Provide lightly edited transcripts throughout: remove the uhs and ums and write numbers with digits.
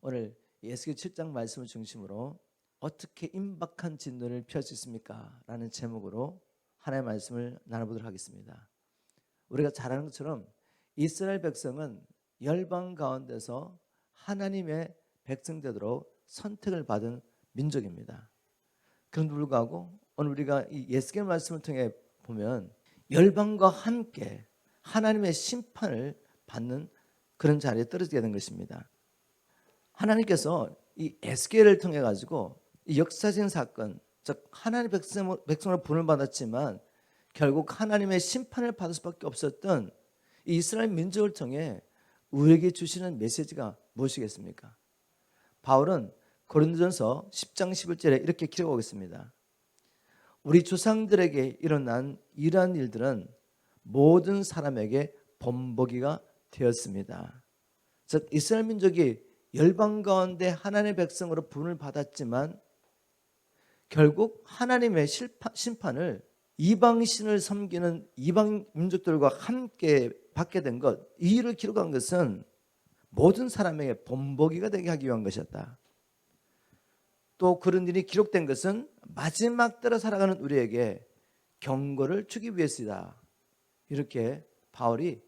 오늘 에스겔 7장 말씀을 중심으로 어떻게 임박한 진노를 피할 수 있습니까? 라는 제목으로 하나님의 말씀을 나눠보도록 하겠습니다. 우리가 잘 아는 것처럼 이스라엘 백성은 열방 가운데서 하나님의 백성 되도록 선택을 받은 민족입니다. 그런데도 불구하고 오늘 우리가 이 에스겔 말씀을 통해 보면 열방과 함께 하나님의 심판을 받는 그런 자리에 떨어지게 된 것입니다. 하나님께서 이 에스겔을 통해 가지고 이 역사적인 사건, 즉 하나님의 백성으로 분을 받았지만 결국 하나님의 심판을 받을 수밖에 없었던 이 이스라엘 민족을 통해 우리에게 주시는 메시지가 무엇이겠습니까? 바울은 고린도전서 10장 11절에 이렇게 기록하고 있습니다. 우리 조상들에게 일어난 이러한 일들은 모든 사람에게 본보기가 되었습니다. 즉 이스라엘 민족이 열방 가운데 하나님의 백성으로 분을 받았지만 결국 하나님의 심판을 이방신을 섬기는 이방 민족들과 함께 받게 된 것, 이 일을 기록한 것은 모든 사람에게 본보기가 되게 하기 위한 것이었다. 또 그런 일이 기록된 것은 마지막 때로 살아가는 우리에게 경고를 주기 위해서이다. 이렇게 바울이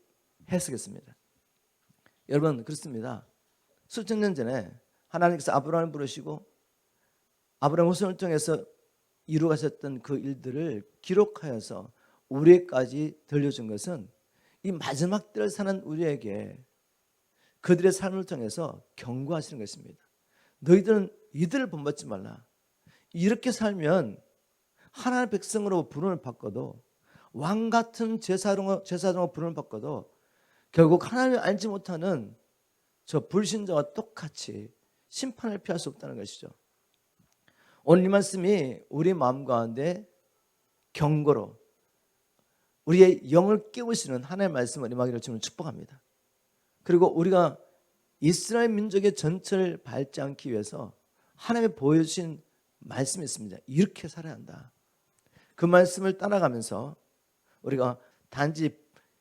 해석했습니다. 여러분 그렇습니다. 수천 년 전에 하나님께서 아브라함을 부르시고 아브라함 후손을 통해서 이루어가셨던 그 일들을 기록하여서 우리에게까지 들려준 것은 이 마지막 때를 사는 우리에게 그들의 삶을 통해서 경고하시는 것입니다. 너희들은 이들을 본받지 말라. 이렇게 살면 하나님의 백성으로 부름을 받고도 왕 같은 제사장으로 부름을 받고도 결국 하나님을 알지 못하는 저 불신자와 똑같이 심판을 피할 수 없다는 것이죠. 오늘 이 말씀이 우리 마음 가운데 경고로 우리의 영을 깨우시는 하나님의 말씀을 임하기를 주님을 축복합니다. 그리고 우리가 이스라엘 민족의 전체를 밟지 않기 위해서 하나님이 보여주신 말씀이 있습니다. 이렇게 살아야 한다. 그 말씀을 따라가면서 우리가 단지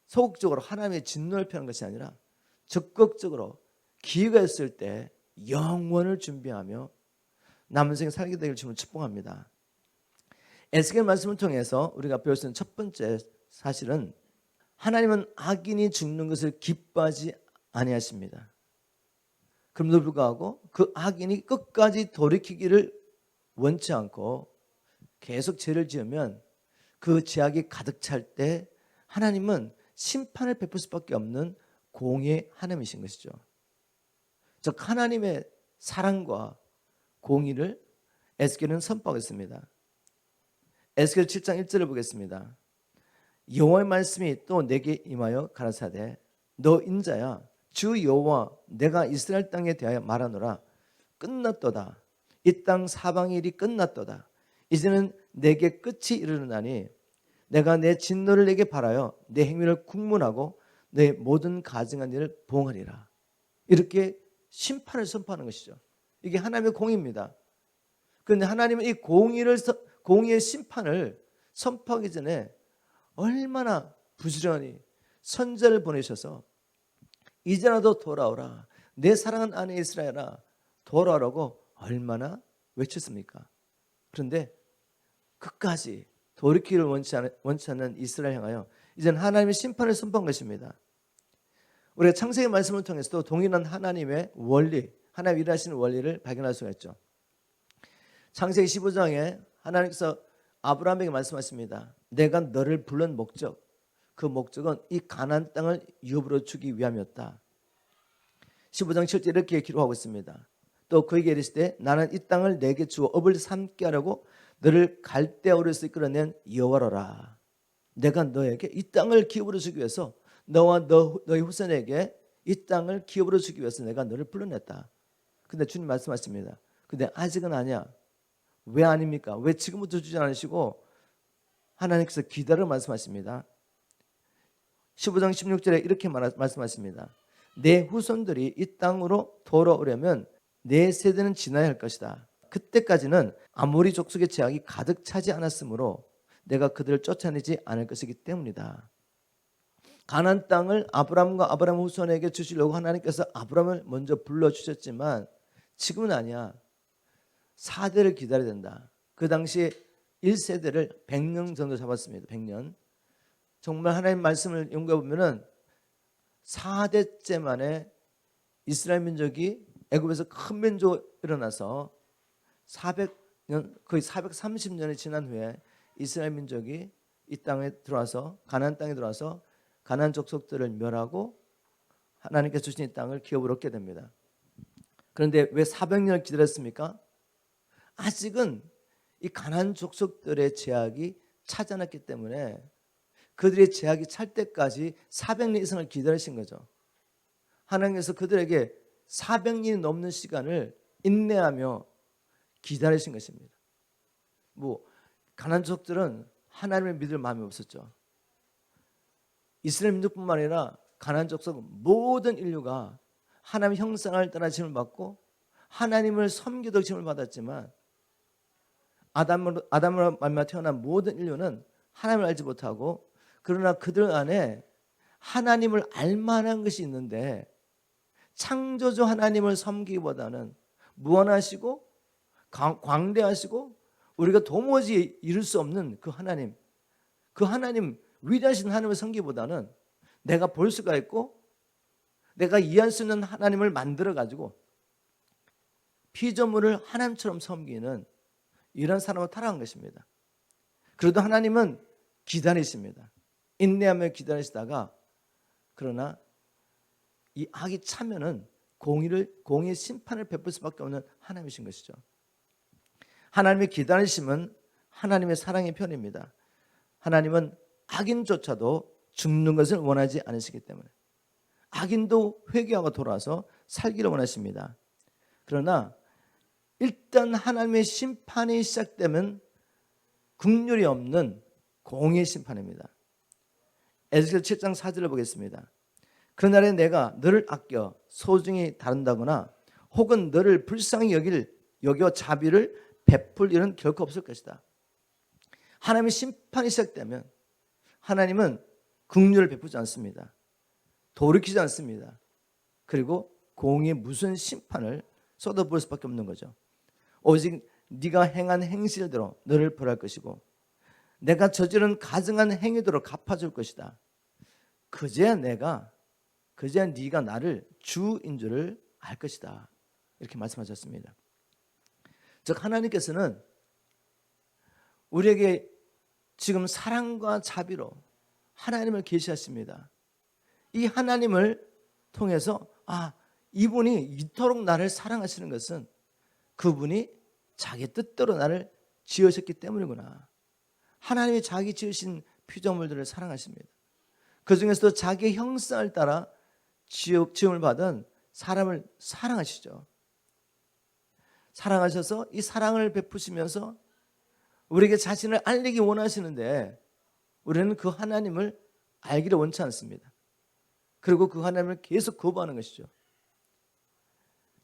소극적으로 하나님의 진노를 피하는 것이 아니라 적극적으로 기회가 있을 때 영원을 준비하며 남은 생에 살게 되기를 주님을 축복합니다. 에스겔 말씀을 통해서 우리가 배울 수 있는 첫 번째 사실은 하나님은 악인이 죽는 것을 기뻐하지 아니하십니다. 그럼에도 불구하고 그 악인이 끝까지 돌이키기를 원치 않고 계속 죄를 지으면 그 죄악이 가득 찰 때 하나님은 심판을 베풀 수밖에 없는 공의의 하나님이신 것이죠. 즉 하나님의 사랑과 공의를 에스겔은 선포하고 있습니다. 에스겔 7장 1절을 보겠습니다. 여호와의 말씀이 또 내게 임하여 가라사대 너 인자야 주 여호와 내가 이스라엘 땅에 대하여 말하노라. 끝났도다. 이 땅 사방의 일이 끝났도다. 이제는 내게 끝이 이르르나니 내가 내 진노를 내게 바라여 내 행위를 국문하고 내 모든 가증한 일을 보응하리라. 이렇게 심판을 선포하는 것이죠. 이게 하나님의 공의입니다. 그런데 하나님은 이 공의의 심판을 선포하기 전에 얼마나 부지런히 선자를 보내셔서 이제라도 돌아오라. 내 사랑하는 아내 이스라엘아 돌아오라고 얼마나 외쳤습니까? 그런데 끝까지 돌이키를 원치 않는 이스라엘 향하여 이제는 하나님의 심판을 선포한 것입니다. 우리가 창세기 말씀을 통해서도 동일한 하나님의 원리, 하나님 일하시는 원리를 발견할 수가 있죠. 창세기 15장에 하나님께서 아브라함에게 말씀하십니다. 내가 너를 부른 목적, 그 목적은 이 가나안 땅을 유업으로 주기 위함이었다. 15장 7절 이렇게 기록하고 있습니다. 또 그에게 이르시되 나는 이 땅을 내게 주어 업을 삼게 하려고 너를 갈대아우르에서 이끌어낸 여호와로라. 내가 너에게 이 땅을 기업으로 주기 위해서 너와 너의 후손에게 이 땅을 기업으로 주기 위해서 내가 너를 불러냈다. 근데 주님 말씀하십니다. 근데 아직은 아니야. 왜 아닙니까? 왜 지금부터 주지 않으시고 하나님께서 기다려 말씀하십니다. 15장 16절에 이렇게 말씀하십니다. 내 후손들이 이 땅으로 돌아오려면 내 세대는 지나야 할 것이다. 그때까지는 아모리 족속의 죄악이 가득 차지 않았으므로 내가 그들을 쫓아내지 않을 것이기 때문이다. 가나안 땅을 아브라함과 아브라함 후손에게 주시려고 하나님께서 아브라함을 먼저 불러주셨지만 지금은 아니야. 4대를 기다려야 된다. 그 당시에 1세대를 100년 정도 잡았습니다. 100년. 정말 하나님 말씀을 연구해 보면은 4대째 만에 이스라엘 민족이 애굽에서 큰 민족으로 일어나서 400년, 거의 430년이 지난 후에 이스라엘 민족이 이 땅에 들어와서 가나안 땅에 들어와서 가나안 족속들을 멸하고 하나님께서 주신 이 땅을 기업으로 얻게 됩니다. 그런데 왜 400년을 기다렸습니까? 아직은 이 가나안 족속들의 제약이 차지 않았기 때문에 그들의 제약이 찰 때까지 400년 이상을 기다리신 거죠. 하나님께서 그들에게 400년이 넘는 시간을 인내하며 기다리신 것입니다. 가나안 족속들은 하나님을 믿을 마음이 없었죠. 이스라엘 민족뿐만 아니라 가나안 족속 모든 인류가 하나님의 형상을 따라 지음을 받고 하나님을 섬기도록 지음을 받았지만 아담으로 말미암아 태어난 모든 인류는 하나님을 알지 못하고 그러나 그들 안에 하나님을 알만한 것이 있는데 창조주 하나님을 섬기기보다는 무한하시고 광대하시고 우리가 도무지 이룰 수 없는 그 하나님 위대하신 하나님을 섬기기보다는 내가 볼 수가 있고 내가 이해할 수 있는 하나님을 만들어 가지고 피조물을 하나님처럼 섬기는 이런 사람을 타락한 것입니다. 그래도 하나님은 기다리십니다. 인내하며 기다리시다가 그러나 이 악이 차면은 공의의 심판을 베풀 수밖에 없는 하나님이신 것이죠. 하나님의 기다리심은 하나님의 사랑의 편입니다. 하나님은 악인조차도 죽는 것을 원하지 않으시기 때문에 악인도 회개하고 돌아와서 살기를 원하십니다. 그러나 일단 하나님의 심판이 시작되면 긍휼이 없는 공의의 심판입니다. 에스겔 7장 4절을 보겠습니다. 그날에 내가 너를 아껴 소중히 다룬다거나 혹은 너를 불쌍히 여겨 자비를 베풀 일은 결코 없을 것이다. 하나님의 심판이 시작되면 하나님은 긍휼을 베푸지 않습니다. 돌이키지 않습니다. 그리고 공의의 무슨 심판을 쏟아부을 수밖에 없는 거죠. 오직 네가 행한 행실대로 너를 벌할 것이고 내가 저지른 가증한 행위대로 갚아줄 것이다. 그제야 네가 나를 주인 줄을 알 것이다. 이렇게 말씀하셨습니다. 즉 하나님께서는 우리에게 지금 사랑과 자비로 하나님을 계시하십니다. 이 하나님을 통해서 이분이 이토록 나를 사랑하시는 것은 그분이 자기 뜻대로 나를 지으셨기 때문이구나. 하나님이 자기 지으신 피조물들을 사랑하십니다. 그 중에서도 자기의 형상을 따라 지음을 받은 사람을 사랑하시죠. 사랑하셔서 이 사랑을 베푸시면서 우리에게 자신을 알리기 원하시는데 우리는 그 하나님을 알기를 원치 않습니다. 그리고 그 하나님을 계속 거부하는 것이죠.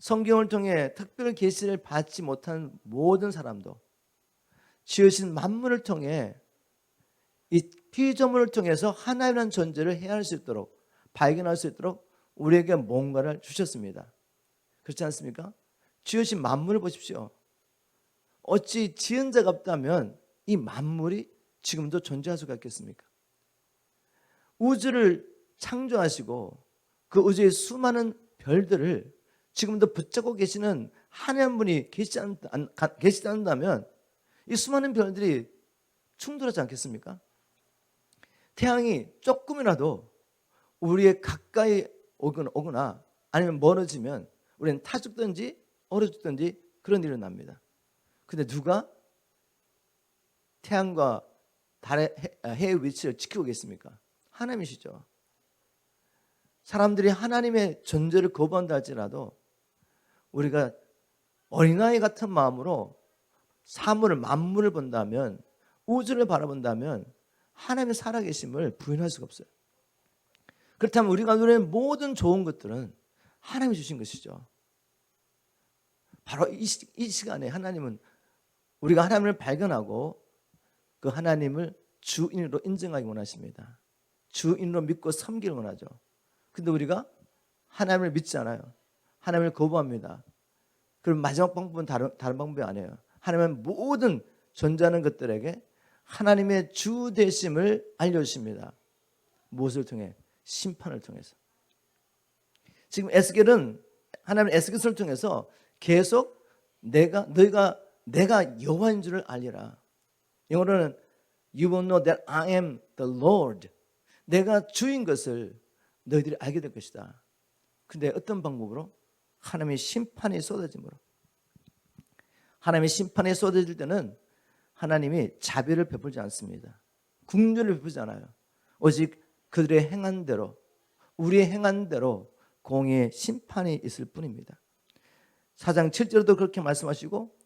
성경을 통해 특별 계시를 받지 못한 모든 사람도 지으신 만물을 통해 이 피조물을 통해서 하나님이라는 존재를 헤아릴 수 있도록 발견할 수 있도록 우리에게 뭔가를 주셨습니다. 그렇지 않습니까? 지으신 만물을 보십시오. 어찌 지은 자가 없다면 이 만물이 지금도 존재할 수가 있겠습니까? 우주를 창조하시고 그 우주의 수많은 별들을 지금도 붙잡고 계시는 하나님 분이 계시지 않는다면 이 수많은 별들이 충돌하지 않겠습니까? 태양이 조금이라도 우리의 가까이 오거나 아니면 멀어지면 우리는 타 죽든지 얼어 죽든지 그런 일이 납니다. 근데 누가 태양과 달의 해의 위치를 지키고 계십니까? 하나님이시죠. 사람들이 하나님의 존재를 거부한다 할지라도 우리가 어린아이 같은 마음으로 사물을 만물을 본다면 우주를 바라본다면 하나님의 살아계심을 부인할 수가 없어요. 그렇다면 우리가 누리는 모든 좋은 것들은 하나님이 주신 것이죠. 바로 이 시간에 하나님은 우리가 하나님을 발견하고 그 하나님을 주인으로 인정하기 원하십니다. 주인으로 믿고 섬기를 원하죠. 근데 우리가 하나님을 믿지 않아요. 하나님을 거부합니다. 그럼 마지막 방법은 다른 방법이 아니에요. 하나님은 모든 존재하는 것들에게 하나님의 주 되심을 알려주십니다. 무엇을 통해? 심판을 통해서. 지금 에스겔은 하나님 에스겔을 통해서 계속 내가 여호와인 줄을 알리라. 영어로는 You will know that I am the Lord. 내가 주인 것을 너희들이 알게 될 것이다. 근데 어떤 방법으로? 하나님의 심판이 쏟아짐으로. 하나님의 심판이 쏟아질 때는 하나님이 자비를 베풀지 않습니다. 긍휼을 베풀지 않아요. 오직 그들의 행한 대로, 우리의 행한 대로 공의의 심판이 있을 뿐입니다. 4장 7절에도 그렇게 말씀하시고,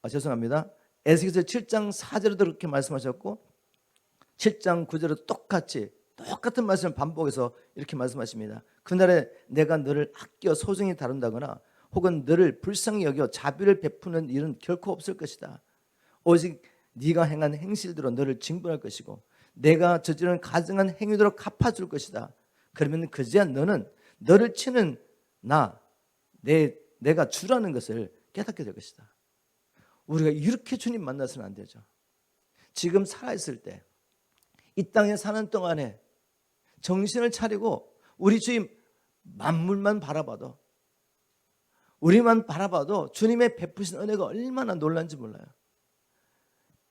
죄송합니다. 에스겔서 7장 4절에도 그렇게 말씀하셨고 7장 9절에도 똑같은 말씀을 반복해서 이렇게 말씀하십니다. 그날에 내가 너를 아껴 소중히 다룬다거나 혹은 너를 불쌍히 여겨 자비를 베푸는 일은 결코 없을 것이다. 오직 네가 행한 행실대로 너를 징벌할 것이고 내가 저지른 가증한 행위대로 갚아줄 것이다. 그러면 그제야 너는 너를 치는 내가 주라는 것을 깨닫게 될 것이다. 우리가 이렇게 주님 만나서는 안 되죠. 지금 살아있을 때 이 땅에 사는 동안에 정신을 차리고 우리 주님 만물만 바라봐도 우리만 바라봐도 주님의 베푸신 은혜가 얼마나 놀란지 몰라요.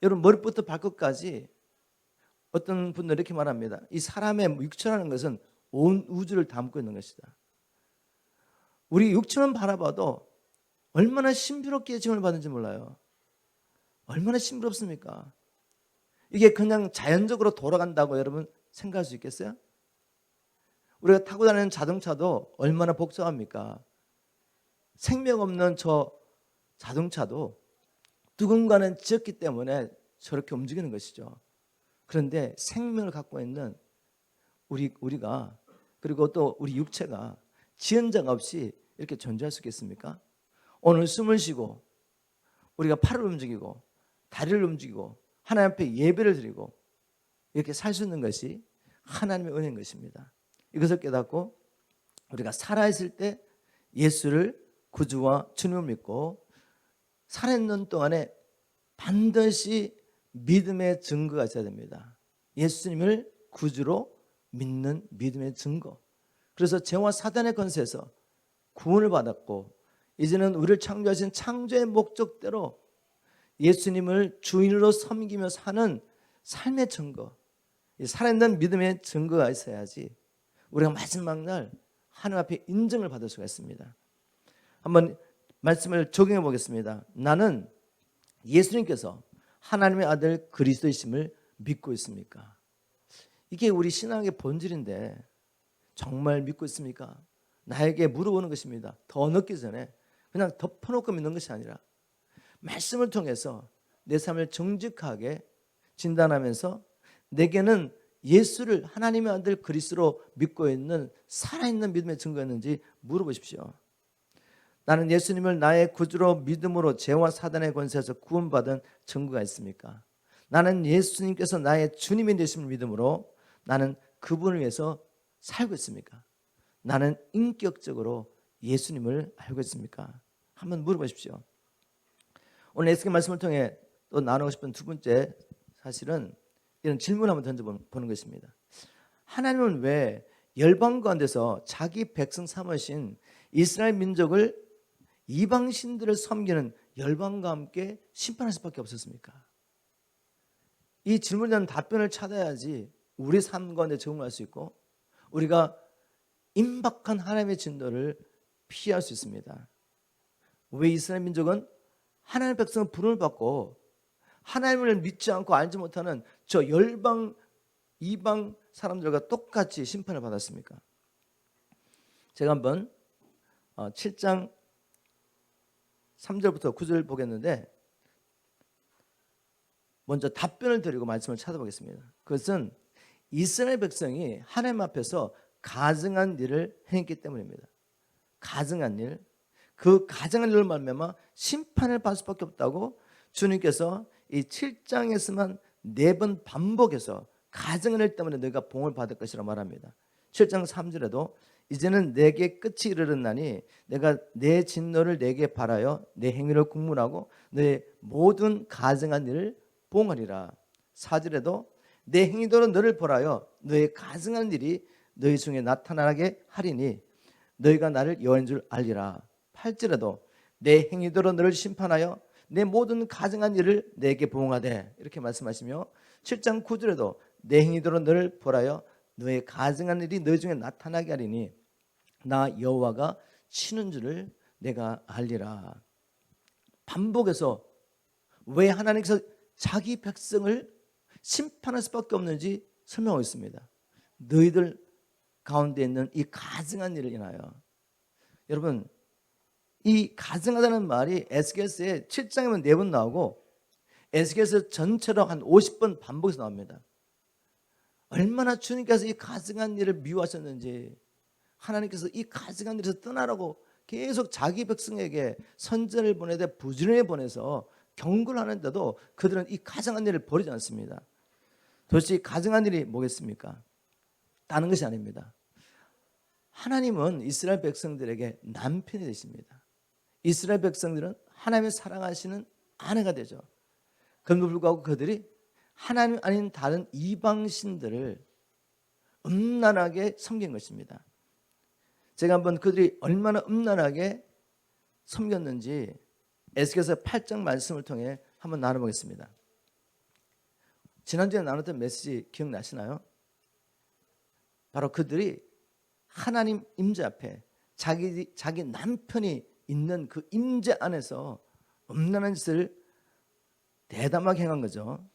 여러분 머리부터 발끝까지 어떤 분들은 이렇게 말합니다. 이 사람의 육체라는 것은 온 우주를 담고 있는 것이다. 우리 육체만 바라봐도 얼마나 신비롭게 지원을 받는지 몰라요. 얼마나 신비롭습니까? 이게 그냥 자연적으로 돌아간다고 여러분 생각할 수 있겠어요? 우리가 타고 다니는 자동차도 얼마나 복잡합니까? 생명 없는 저 자동차도 누군가는 지었기 때문에 저렇게 움직이는 것이죠. 그런데 생명을 갖고 있는 우리가 그리고 또 우리 육체가 지은 자 없이 이렇게 존재할 수 있겠습니까? 오늘 숨을 쉬고 우리가 팔을 움직이고 다리를 움직이고 하나님 앞에 예배를 드리고 이렇게 살 수 있는 것이 하나님의 은혜인 것입니다. 이것을 깨닫고 우리가 살아있을 때 예수를 구주와 주님을 믿고 살아있는 동안에 반드시 믿음의 증거가 있어야 됩니다. 예수님을 구주로 믿는 믿음의 증거. 그래서 죄와 사단의 권세에서 구원을 받았고 이제는 우리를 창조하신 창조의 목적대로 예수님을 주인으로 섬기며 사는 삶의 증거, 살아있는 믿음의 증거가 있어야지 우리가 마지막 날 하나님 앞에 인정을 받을 수가 있습니다. 한번 말씀을 적용해 보겠습니다. 나는 예수님께서 하나님의 아들 그리스도이심을 믿고 있습니까? 이게 우리 신앙의 본질인데 정말 믿고 있습니까? 나에게 물어보는 것입니다. 더 넣기 전에 그냥 덮어놓고 믿는 것이 아니라 말씀을 통해서 내 삶을 정직하게 진단하면서 내게는 예수를 하나님의 아들 그리스도로 믿고 있는 살아있는 믿음의 증거였는지 물어보십시오. 나는 예수님을 나의 구주로 믿음으로 죄와 사단의 권세에서 구원받은 증거가 있습니까? 나는 예수님께서 나의 주님이 되심을 믿음으로 나는 그분을 위해서 살고 있습니까? 나는 인격적으로 예수님을 알고 있습니까? 한번 물어보십시오. 오늘 에스겔 말씀을 통해 또 나누고 싶은 두 번째 사실은 이런 질문 한번 던져보는 것입니다. 하나님은 왜 열방 가운데서 자기 백성 삼으신 이스라엘 민족을 이방신들을 섬기는 열방과 함께 심판할 수밖에 없었습니까? 이 질문에 대한 답변을 찾아야지 우리 삶 가운데 적응할 수 있고 우리가 임박한 하나님의 진노를 피할 수 있습니다. 왜 이스라엘 민족은 하나님의 백성은 부름을 받고 하나님을 믿지 않고 알지 못하는 저 열방 이방 사람들과 똑같이 심판을 받았습니까? 제가 한번 7장 3절부터 9절 보겠는데 먼저 답변을 드리고 말씀을 찾아보겠습니다. 그것은 이스라엘 백성이 하나님 앞에서 가증한 일을 행했기 때문입니다. 가증한 일, 그 가증한 일로 말미암아 심판을 받을 수밖에 없다고 주님께서 이 7장에서만 4번 반복해서 가증한 일 때문에 너희가 봉을 받을 것이라고 말합니다. 7장 3절에도 이제는 내게 끝이 이르렀나니 내가 내 진노를 내게 바라여 내 행위를 국문하고 내 모든 가증한 일을 보응하리라. 4절에도 내 행위대로 너를 벌하여 너의 가증한 일이 너희 중에 나타나게 하리니 너희가 나를 여호와인 줄 알리라. 8절에도 내 행위대로 너를 심판하여 내 모든 가증한 일을 내게 보응하되 이렇게 말씀하시며 7장 9절에도 내 행위대로 너를 벌하여 너의 가증한 일이 너희 중에 나타나게 하리니 나 여호와가 치는 줄을 내가 알리라. 반복해서 왜 하나님께서 자기 백성을 심판할 수밖에 없는지 설명하고 있습니다. 너희들 가운데 있는 이 가증한 일을 인하여. 여러분, 이 가증하다는 말이 에스겔서에 7장에만 4번 나오고 에스겔서 전체로 한 50번 반복해서 나옵니다. 얼마나 주님께서 이 가증한 일을 미워하셨는지, 하나님께서 이 가증한 일에서 떠나라고 계속 자기 백성에게 선전을 보내되 부지런히 보내서 경고를 하는데도 그들은 이 가증한 일을 버리지 않습니다. 도대체 이 가증한 일이 뭐겠습니까? 다른 것이 아닙니다. 하나님은 이스라엘 백성들에게 남편이 되십니다. 이스라엘 백성들은 하나님을 사랑하시는 아내가 되죠. 그럼에도 불구하고 그들이 하나님 아닌 다른 이방신들을 음란하게 섬긴 것입니다. 제가 한번 그들이 얼마나 음란하게 섬겼는지 에스겔서 8장 말씀을 통해 한번 나눠보겠습니다. 지난주에 나눴던 메시지 기억나시나요? 바로 그들이 하나님 임재 앞에 자기 남편이 있는 그 임재 안에서 음란한 짓을 대담하게 행한 거죠.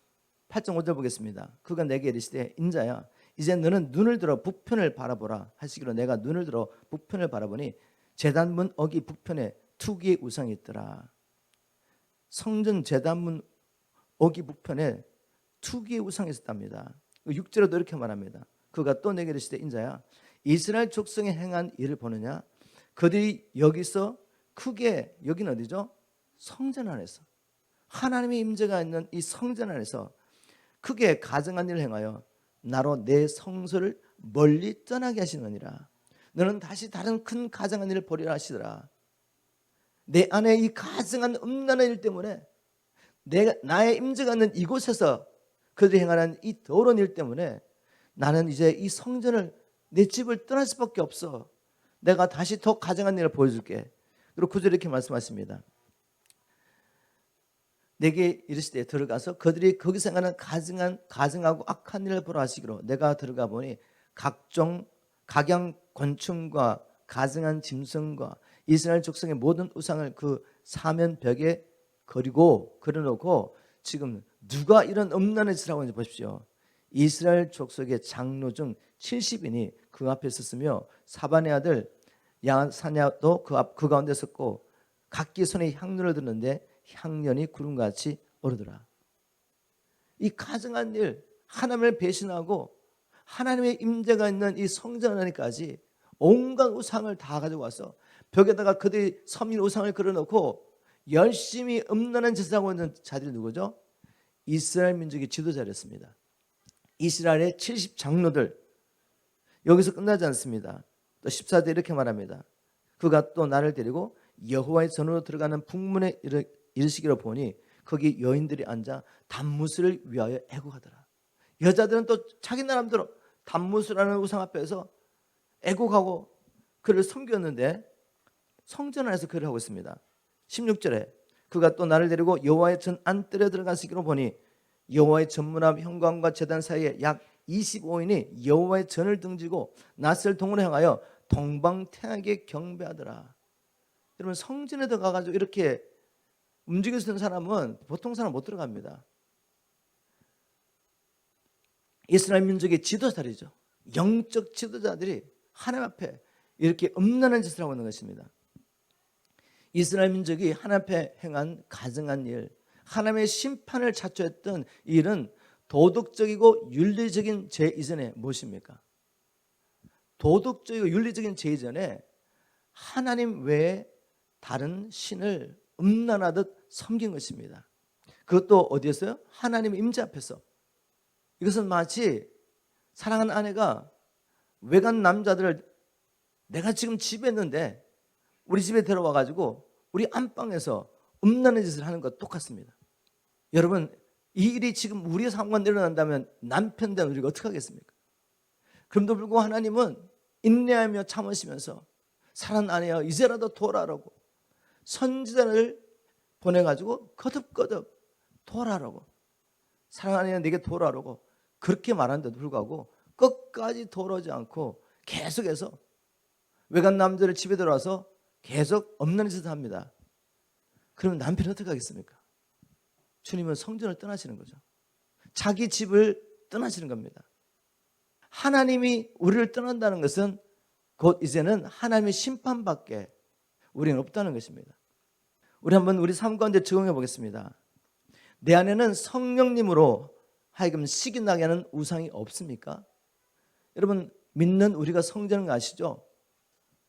8장 5절 보겠습니다. 그가 내게 이르시되 인자야 이제 너는 눈을 들어 북편을 바라보라 하시기로 내가 눈을 들어 북편을 바라보니 제단문 어기 북편에 투기의 우상이 있더라. 성전 제단문 어기 북편에 투기의 우상이 있었답니다. 6절에도 이렇게 말합니다. 그가 또 내게 이르시되 인자야 이스라엘 족속이 행한 일을 보느냐 그들이 여기서 크게 여기는 어디죠? 성전 안에서 하나님의 임재가 있는 이 성전 안에서 크게 가증한 일을 행하여 나로 내 성소를 멀리 떠나게 하시느니라. 너는 다시 다른 큰 가증한 일을 벌이라 하시더라. 내 안에 이 가증한 음란한 일 때문에 나의 임재가 있는 이곳에서 그들이 행하는 이 더러운 일 때문에 나는 이제 이 성전을 내 집을 떠날 수밖에 없어. 내가 다시 더 가증한 일을 보여줄게. 그리고 9절에 이렇게 말씀하십니다. 내게 이르시되 들어가서 그들이 거기서 행하는 가증하고 악한 일을 보라 하시기로 내가 들어가 보니 각종 각양 곤충과 가증한 짐승과 이스라엘 족속의 모든 우상을 그 사면벽에 그려놓고 지금 누가 이런 음란한 짓을 하고 있는지 보십시오. 이스라엘 족속의 장로 중 70인이 그 앞에 있었으며 사반의 아들 야사냐도 그 가운데 섰고 각기 손에 향료를 드는데 향년이 구름같이 오르더라. 이 가증한 일, 하나님을 배신하고 하나님의 임재가 있는 이 성전 안에까지 온갖 우상을 다 가지고 와서 벽에다가 그들이 섬긴 우상을 그려놓고 열심히 음란한 짓을 하고 있는 자들이 누구죠? 이스라엘 민족의 지도자였습니다. 이스라엘의 70 장로들. 여기서 끝나지 않습니다. 또 14절 이렇게 말합니다. 그가 또 나를 데리고 여호와의 전으로 들어가는 북문에 이르시기로 보니 거기 여인들이 앉아 단무스를 위하여 애곡하더라. 여자들은 또 자기 나름대로 단무스라는 우상 앞에서 애곡하고 그를 섬겼는데 성전 안에서 그를 하고 있습니다. 16절에 그가 또 나를 데리고 여호와의 전 안뜰에 들어가시기로 보니 여호와의 전문 앞 현관과 제단 사이에 약 25인이 여호와의 전을 등지고 낯을 동으로 향하여 동방태하게 경배하더라. 여러분 성전에 들어가가지고 이렇게 움직일 수 있는 사람은 보통 사람 못 들어갑니다. 이스라엘 민족의 지도자들이죠. 영적 지도자들이 하나님 앞에 이렇게 음란한 짓을 하고 있는 것입니다. 이스라엘 민족이 하나님 앞에 행한 가증한 일, 하나님의 심판을 자초했던 일은 도덕적이고 윤리적인 죄 이전에 무엇입니까? 도덕적이고 윤리적인 죄 이전에 하나님 외에 다른 신을 음란하듯 섬긴 것입니다. 그것도 어디에서요? 하나님의 임재 앞에서. 이것은 마치 사랑하는 아내가 외간 남자들을 내가 지금 집에 있는데 우리 집에 들어와 가지고 우리 안방에서 음란의 짓을 하는 것 똑같습니다. 여러분, 이 일이 지금 우리의 상황과 일어난다면 남편 된 우리가 어떻게 하겠습니까? 그럼도 불구하고 하나님은 인내하며 참으시면서 사랑 안 해요, 이제라도 돌아라고 선지자를 보내가지고 거듭거듭 돌아라고, 사랑 안 해요, 내게 돌아라고 그렇게 말하는데도 불구하고 끝까지 돌아오지 않고 계속해서 외간 남자를 집에 들어와서 계속 없는 짓을 합니다. 그러면 남편이 어떻게 하겠습니까? 주님은 성전을 떠나시는 거죠. 자기 집을 떠나시는 겁니다. 하나님이 우리를 떠난다는 것은 곧 이제는 하나님의 심판밖에 우리는 없다는 것입니다. 우리 한번 우리 삶 가운데 적용해 보겠습니다. 내 안에는 성령님으로 하여금 시기 나게 하는 우상이 없습니까? 여러분, 믿는 우리가 성전인 거 아시죠?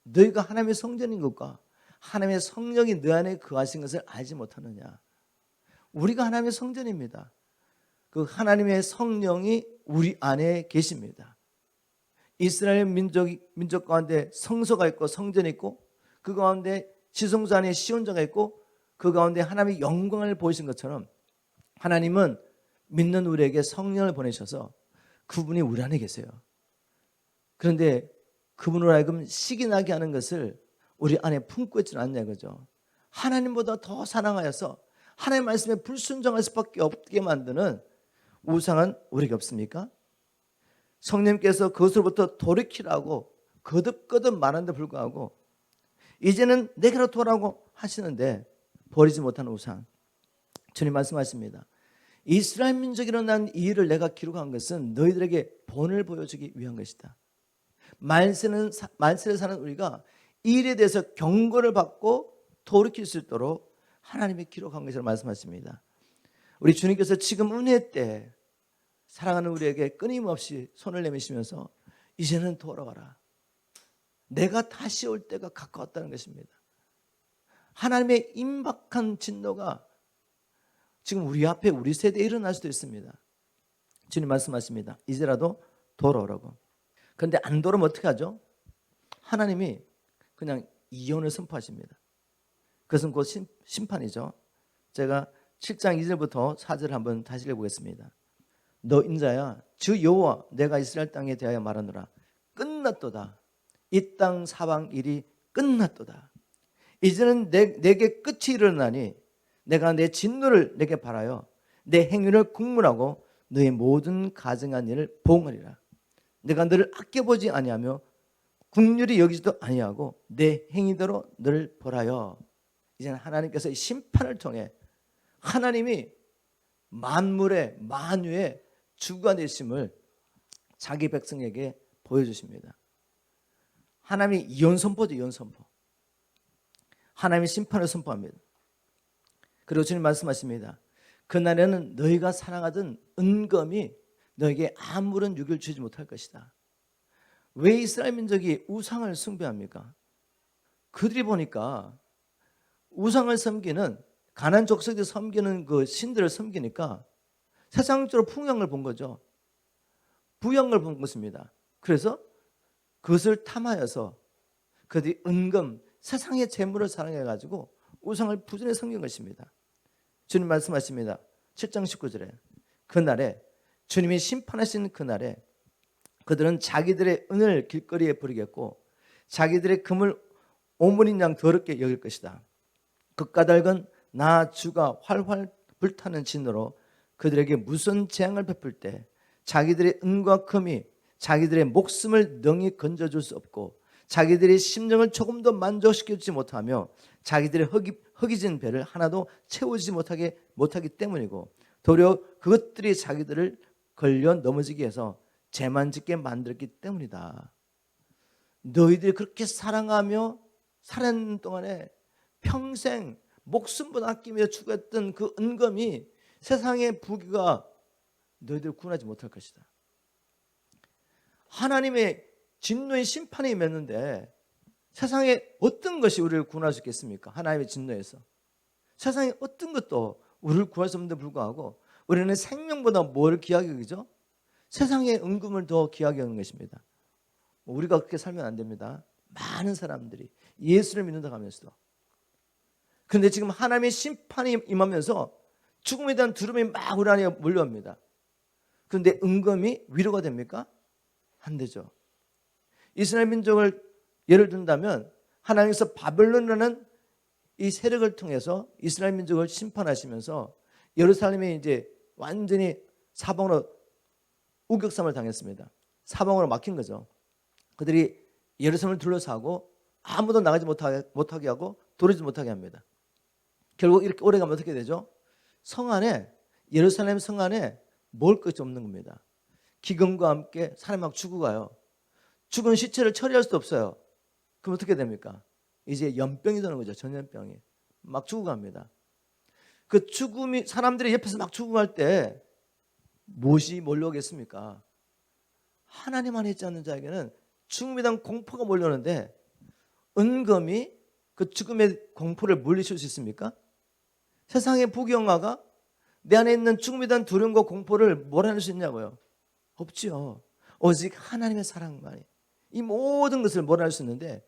너희가 하나님의 성전인 것과 하나님의 성령이 너 안에 거하신 것을 알지 못하느냐. 우리가 하나님의 성전입니다. 그 하나님의 성령이 우리 안에 계십니다. 이스라엘 민족 가운데 성소가 있고 성전이 있고 그 가운데 지성소 안에 시온자가 있고 그 가운데 하나님의 영광을 보이신 것처럼 하나님은 믿는 우리에게 성령을 보내셔서 그분이 우리 안에 계세요. 그런데 그분으로 하여금 시기 나게 하는 것을 우리 안에 품고 있지는 않냐 이거죠. 하나님보다 더 사랑하여서 하나님의 말씀에 불순종할 수밖에 없게 만드는 우상은 우리가 없습니까? 성령님께서 그것으로부터 돌이키라고 거듭거듭 말하는데 불구하고 이제는 내게로 돌아오고 하시는데 버리지 못하는 우상. 주님 말씀하십니다. 이스라엘 민족이 일어난 이 일을 내가 기록한 것은 너희들에게 본을 보여주기 위한 것이다. 만세를 사는 우리가 이 일에 대해서 경고를 받고 돌이킬 수 있도록 하나님이 기록한 것이라고 말씀하십니다. 우리 주님께서 지금 은혜 때 사랑하는 우리에게 끊임없이 손을 내미시면서 이제는 돌아와라. 내가 다시 올 때가 가까웠다는 것입니다. 하나님의 임박한 진노가 지금 우리 앞에 우리 세대에 일어날 수도 있습니다. 주님 말씀하십니다. 이제라도 돌아오라고. 그런데 안 돌아오면 어떻게 하죠? 하나님이 그냥 이혼을 선포하십니다. 그것은 곧 심판이죠. 제가 7장 2절부터 4절 한번 다시 읽어보겠습니다. 너 인자야, 주 여호와 내가 이스라엘 땅에 대하여 말하노라. 끝났도다. 이 땅 사방 일이 끝났도다. 이제는 내게 끝이 일어나니 내가 내 진노를 내게 바라여 내 행위를 국문하고 너의 모든 가증한 일을 보응하리라. 내가 너를 아껴보지 아니하며 국률이 여기지도 아니하고 내 행위대로 너를 벌하여. 이제는 하나님께서 이 심판을 통해 하나님이 만물의 만유의 주가 되심을 자기 백성에게 보여주십니다. 하나님이 이혼 선포죠. 이혼 선포. 하나님이 심판을 선포합니다. 그리고 주님 말씀하십니다. 그날에는 너희가 사랑하던 은검이 너에게 아무런 유익을 주지 못할 것이다. 왜 이스라엘 민족이 우상을 숭배합니까? 그들이 보니까 우상을 섬기는 가나안 족속들이 섬기는 그 신들을 섬기니까 세상적으로 풍요를 본 거죠. 부영을 본 것입니다. 그래서 그것을 탐하여서 그들이 은금, 세상의 재물을 사랑해가지고 우상을 부전히 섬긴 것입니다. 주님 말씀하십니다. 7장 19절에 그날에 주님이 심판하신 그날에 그들은 자기들의 은을 길거리에 버리겠고 자기들의 금을 오물인 양 더럽게 여길 것이다. 그 까닭은 나 주가 활활 불타는 진으로 그들에게 무슨 재앙을 베풀 때 자기들의 은과 금이 자기들의 목숨을 능히 건져줄 수 없고 자기들의 심령을 조금도 만족시켜주지 못하며 자기들의 허기진 배를 하나도 채우지 못하기 때문이고 도리어 그것들이 자기들을 걸려 넘어지게 해서 죄만 짓게 만들었기 때문이다. 너희들이 그렇게 사랑하며 살았는 동안에 평생 목숨보다 아끼며 추구했던 그 은검이 세상의 부귀가 너희들을 구원하지 못할 것이다. 하나님의 진노의 심판이 임했는데 세상에 어떤 것이 우리를 구원할 수 있겠습니까? 하나님의 진노에서 세상에 어떤 것도 우리를 구할 수 없는데 불구하고 우리는 생명보다 뭘 귀하게 여기죠? 세상의 은금을 더 귀하게 여기는 것입니다. 우리가 그렇게 살면 안 됩니다. 많은 사람들이 예수를 믿는다고 하면서도. 그런데 지금 하나님의 심판이 임하면서 죽음에 대한 두려움이 막 우리 안에 몰려옵니다. 그런데 은검이 위로가 됩니까? 안 되죠. 이스라엘 민족을 예를 든다면 하나님께서 바벨론이라는 이 세력을 통해서 이스라엘 민족을 심판하시면서 예루살렘이 이제 완전히 사방으로 우격삼을 당했습니다. 사방으로 막힌 거죠. 그들이 예루살렘을 둘러싸고 아무도 나가지 못하게 하고 들어오지 못하게 합니다. 결국 이렇게 오래 가면 어떻게 되죠? 성 안에, 예루살렘 성 안에 먹을 것이 없는 겁니다. 기근과 함께 사람이 막 죽어가요. 죽은 시체를 처리할 수도 없어요. 그럼 어떻게 됩니까? 이제 연병이 되는 거죠. 전염병이. 막 죽어갑니다. 그 죽음이, 사람들이 옆에서 막 죽어갈 때 무엇이 몰려오겠습니까? 하나님 안에 있지 않는 자에게는 죽음에 대한 공포가 몰려오는데 은검이 그 죽음의 공포를 물리칠 수 있습니까? 세상의 부경화가 내 안에 있는 죽음에 대한 두려움과 공포를 몰아낼 수 있냐고요? 없지요. 오직 하나님의 사랑만이 이 모든 것을 몰아낼 수 있는데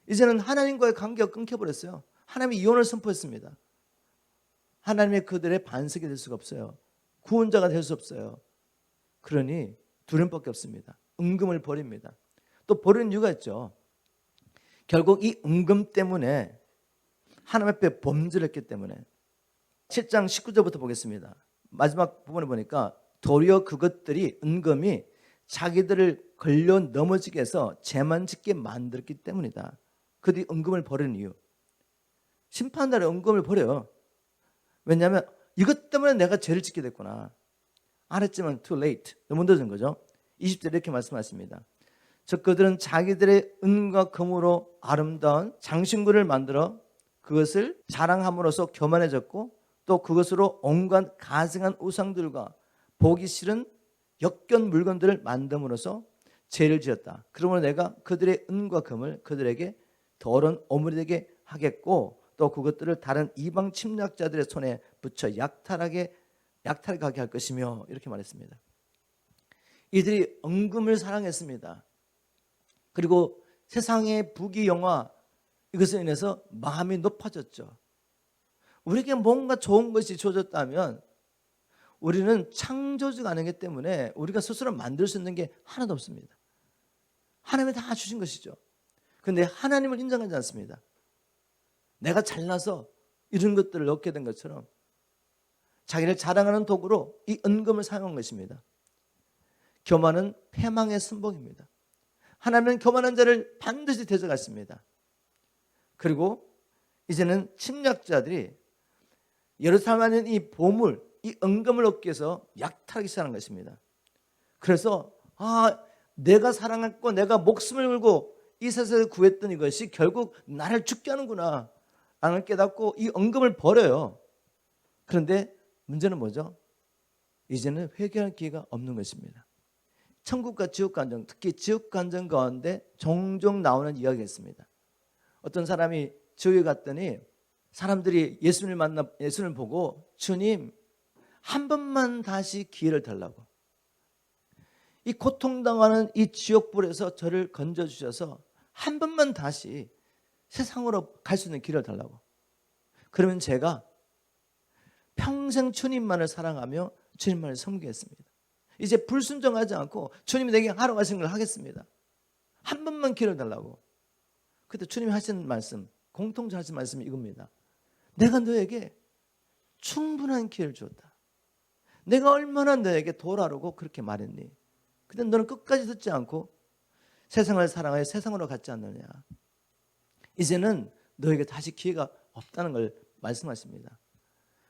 이제는 하나님과의 관계가 끊겨버렸어요. 하나님이 이혼을 선포했습니다. 하나님의 그들의 반석이 될 수가 없어요. 구원자가 될 수 없어요. 그러니 두려움밖에 없습니다. 은금을 버립니다. 또 버리는 이유가 있죠. 결국 이 은금 때문에 하나님 앞에 범죄를 했기 때문에 7장 19절부터 보겠습니다. 마지막 부분에 보니까 도리어 그것들이 은금이 자기들을 걸려 넘어지게 해서 죄만 짓게 만들었기 때문이다. 그들이 은금을 버리는 이유. 심판날에 은금을 버려요. 왜냐하면 이것 때문에 내가 죄를 짓게 됐구나. 알았지만 too late. 너무 늦은 거죠. 20절에 이렇게 말씀하십니다. 즉 그들은 자기들의 은과 금으로 아름다운 장신구를 만들어 그것을 자랑함으로써 교만해졌고 또 그것으로 온갖 가증한 우상들과 보기 싫은 역겨운 물건들을 만듦으로써 죄를 지었다. 그러므로 내가 그들의 은과 금을 그들에게 더러운 오물이 되게 하겠고 또 그것들을 다른 이방 침략자들의 손에 붙여 약탈하게 가게 할 것이며 이렇게 말했습니다. 이들이 은금을 사랑했습니다. 그리고 세상의 부귀영화 이것으로 인해서 마음이 높아졌죠. 우리에게 뭔가 좋은 것이 주어졌다면 우리는 창조주가 아니기 때문에 우리가 스스로 만들 수 있는 게 하나도 없습니다. 하나님이 다 주신 것이죠. 그런데 하나님을 인정하지 않습니다. 내가 잘나서 이런 것들을 얻게 된 것처럼 자기를 자랑하는 도구로 이 은금을 사용한 것입니다. 교만은 패망의 순복입니다. 하나님은 교만한 자를 반드시 대적하십니다. 그리고 이제는 침략자들이 예루살렘에 있는 이 보물, 이 은금을 얻기 위해서 약탈하기 시작하는 것입니다. 그래서 내가 사랑했고 내가 목숨을 걸고 이 세상을 구했던 이것이 결국 나를 죽게 하는구나 라는 걸 깨닫고 이 은금을 버려요. 그런데 문제는 뭐죠? 이제는 회개할 기회가 없는 것입니다. 천국과 지옥 간정, 특히 지옥 간정 가운데 종종 나오는 이야기가 있습니다. 어떤 사람이 지옥에 갔더니 사람들이 예수님을 보고 주님 한 번만 다시 기회를 달라고, 이 고통당하는 이 지옥불에서 저를 건져주셔서 한 번만 다시 세상으로 갈 수 있는 길을 달라고. 그러면 제가 평생 주님만을 사랑하며 주님만을 섬기겠습니다. 이제 불순종하지 않고 주님이 내게 하라고 하신 걸 하겠습니다. 한 번만 기회를 달라고. 그때 주님이 하신 말씀, 공통적으로 하신 말씀이 이겁니다. 내가 너에게 충분한 기회를 주었다. 내가 얼마나 너에게 돌아오고 그렇게 말했니? 근데 너는 끝까지 듣지 않고 세상을 사랑하여 세상으로 갔지 않느냐. 이제는 너에게 다시 기회가 없다는 걸 말씀하십니다.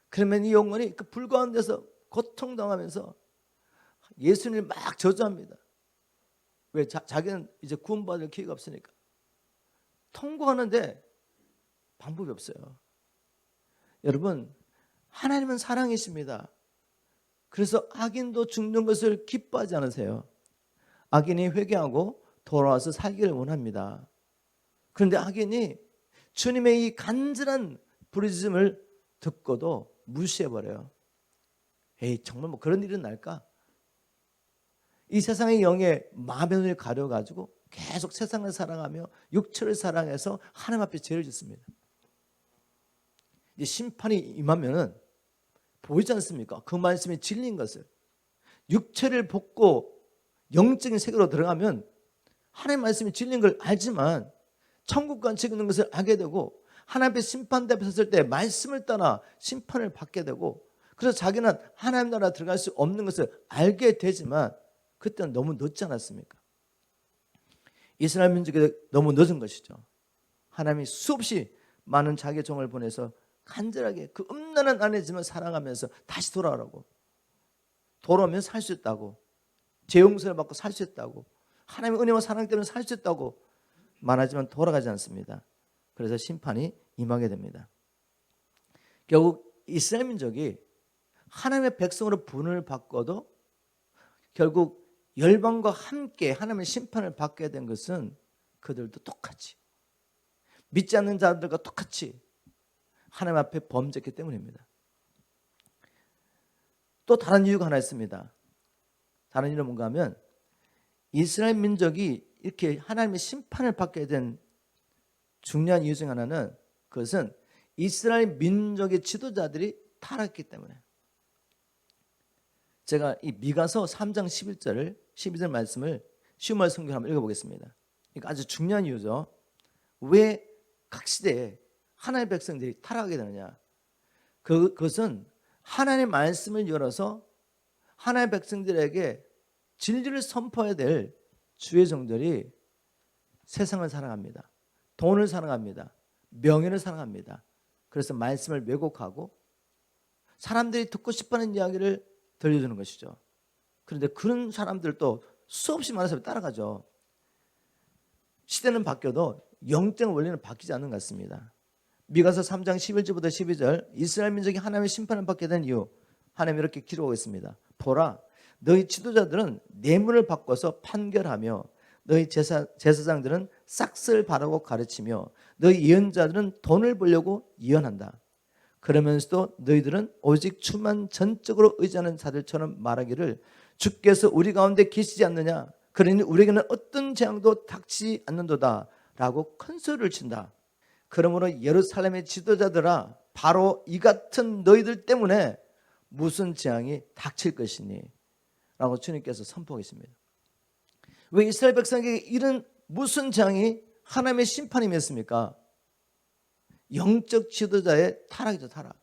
그러면 이 영혼이 그 불 가운데서 고통당하면서 예수님을 막 저주합니다. 왜? 자기는 이제 구원받을 기회가 없으니까. 통곡하는데 방법이 없어요. 여러분, 하나님은 사랑이십니다. 그래서 악인도 죽는 것을 기뻐하지 않으세요. 악인이 회개하고 돌아와서 살기를 원합니다. 그런데 악인이 주님의 이 간절한 부르짖음을 듣고도 무시해버려요. 에이, 정말 뭐 그런 일은 날까? 이 세상의 영에 마음의 눈을 가려가지고 계속 세상을 사랑하며 육체를 사랑해서 하나님 앞에 죄를 짓습니다. 이제 심판이 임하면은 보이지 않습니까? 그 말씀이 진리인 것을. 육체를 벗고 영적인 세계로 들어가면 하나님 말씀이 진리인 걸 알지만 천국 관측 있는 것을 알게 되고 하나님 앞에 심판대 앞에 섰을 때 말씀을 따라 심판을 받게 되고, 그래서 자기는 하나님 나라 들어갈 수 없는 것을 알게 되지만 그때는 너무 늦지 않았습니까? 이스라엘 민족이 너무 늦은 것이죠. 하나님이 수없이 많은 자기의 종을 보내서 간절하게 그 음란한 아내지만 사랑하면서 다시 돌아오라고, 돌아오면 살 수 있다고, 죄 용서를 받고 살 수 있다고, 하나님의 은혜와 사랑 때문에 살 수 있다고 말하지만 돌아가지 않습니다. 그래서 심판이 임하게 됩니다. 결국 이스라엘 민족이 하나님의 백성으로 분을 바꿔도 결국 열방과 함께 하나님의 심판을 받게 된 것은 그들도 똑같이, 믿지 않는 자들과 똑같이 하나님 앞에 범죄했기 때문입니다. 또 다른 이유가 하나 있습니다. 다른 이유는 뭔가 하면 이스라엘 민족이 이렇게 하나님의 심판을 받게 된 중요한 이유 중 하나는, 그것은 이스라엘 민족의 지도자들이 타락했기 때문에. 제가 이 미가서 3장 11절 12절 말씀을 쉬운 말 성경 한번 읽어보겠습니다. 이거 아주 중요한 이유죠. 왜 각 시대에 하나님의 백성들이 타락하게 되느냐. 그것은 하나님의 말씀을 열어서 하나님의 백성들에게 진리를 선포해야 될 주의 종들이 세상을 사랑합니다. 돈을 사랑합니다. 명예를 사랑합니다. 그래서 말씀을 왜곡하고 사람들이 듣고 싶어하는 이야기를 들려주는 것이죠. 그런데 그런 사람들도 수없이 많은 사람이 따라가죠. 시대는 바뀌어도 영적 원리는 바뀌지 않는 것 같습니다. 미가서 3장 11절부터 12절, 이스라엘 민족이 하나님의 심판을 받게 된 이유, 하나님이 이렇게 기록하고 있습니다. 보라, 너희 지도자들은 뇌물을 바꿔서 판결하며 너희 제사장들은 싹스를 바르고 가르치며 너희 예언자들은 돈을 벌려고 예언한다. 그러면서도 너희들은 오직 주만 전적으로 의지하는 자들처럼 말하기를 주께서 우리 가운데 계시지 않느냐, 그러니 우리에게는 어떤 재앙도 닥치지 않는도다 라고 큰 소리를 친다. 그러므로 예루살렘의 지도자들아, 바로 이 같은 너희들 때문에 무슨 재앙이 닥칠 것이니 라고 주님께서 선포하겠습니다. 왜 이스라엘 백성에게 이런 무슨 재앙이 하나님의 심판이었습니까? 영적 지도자의 타락이죠, 타락.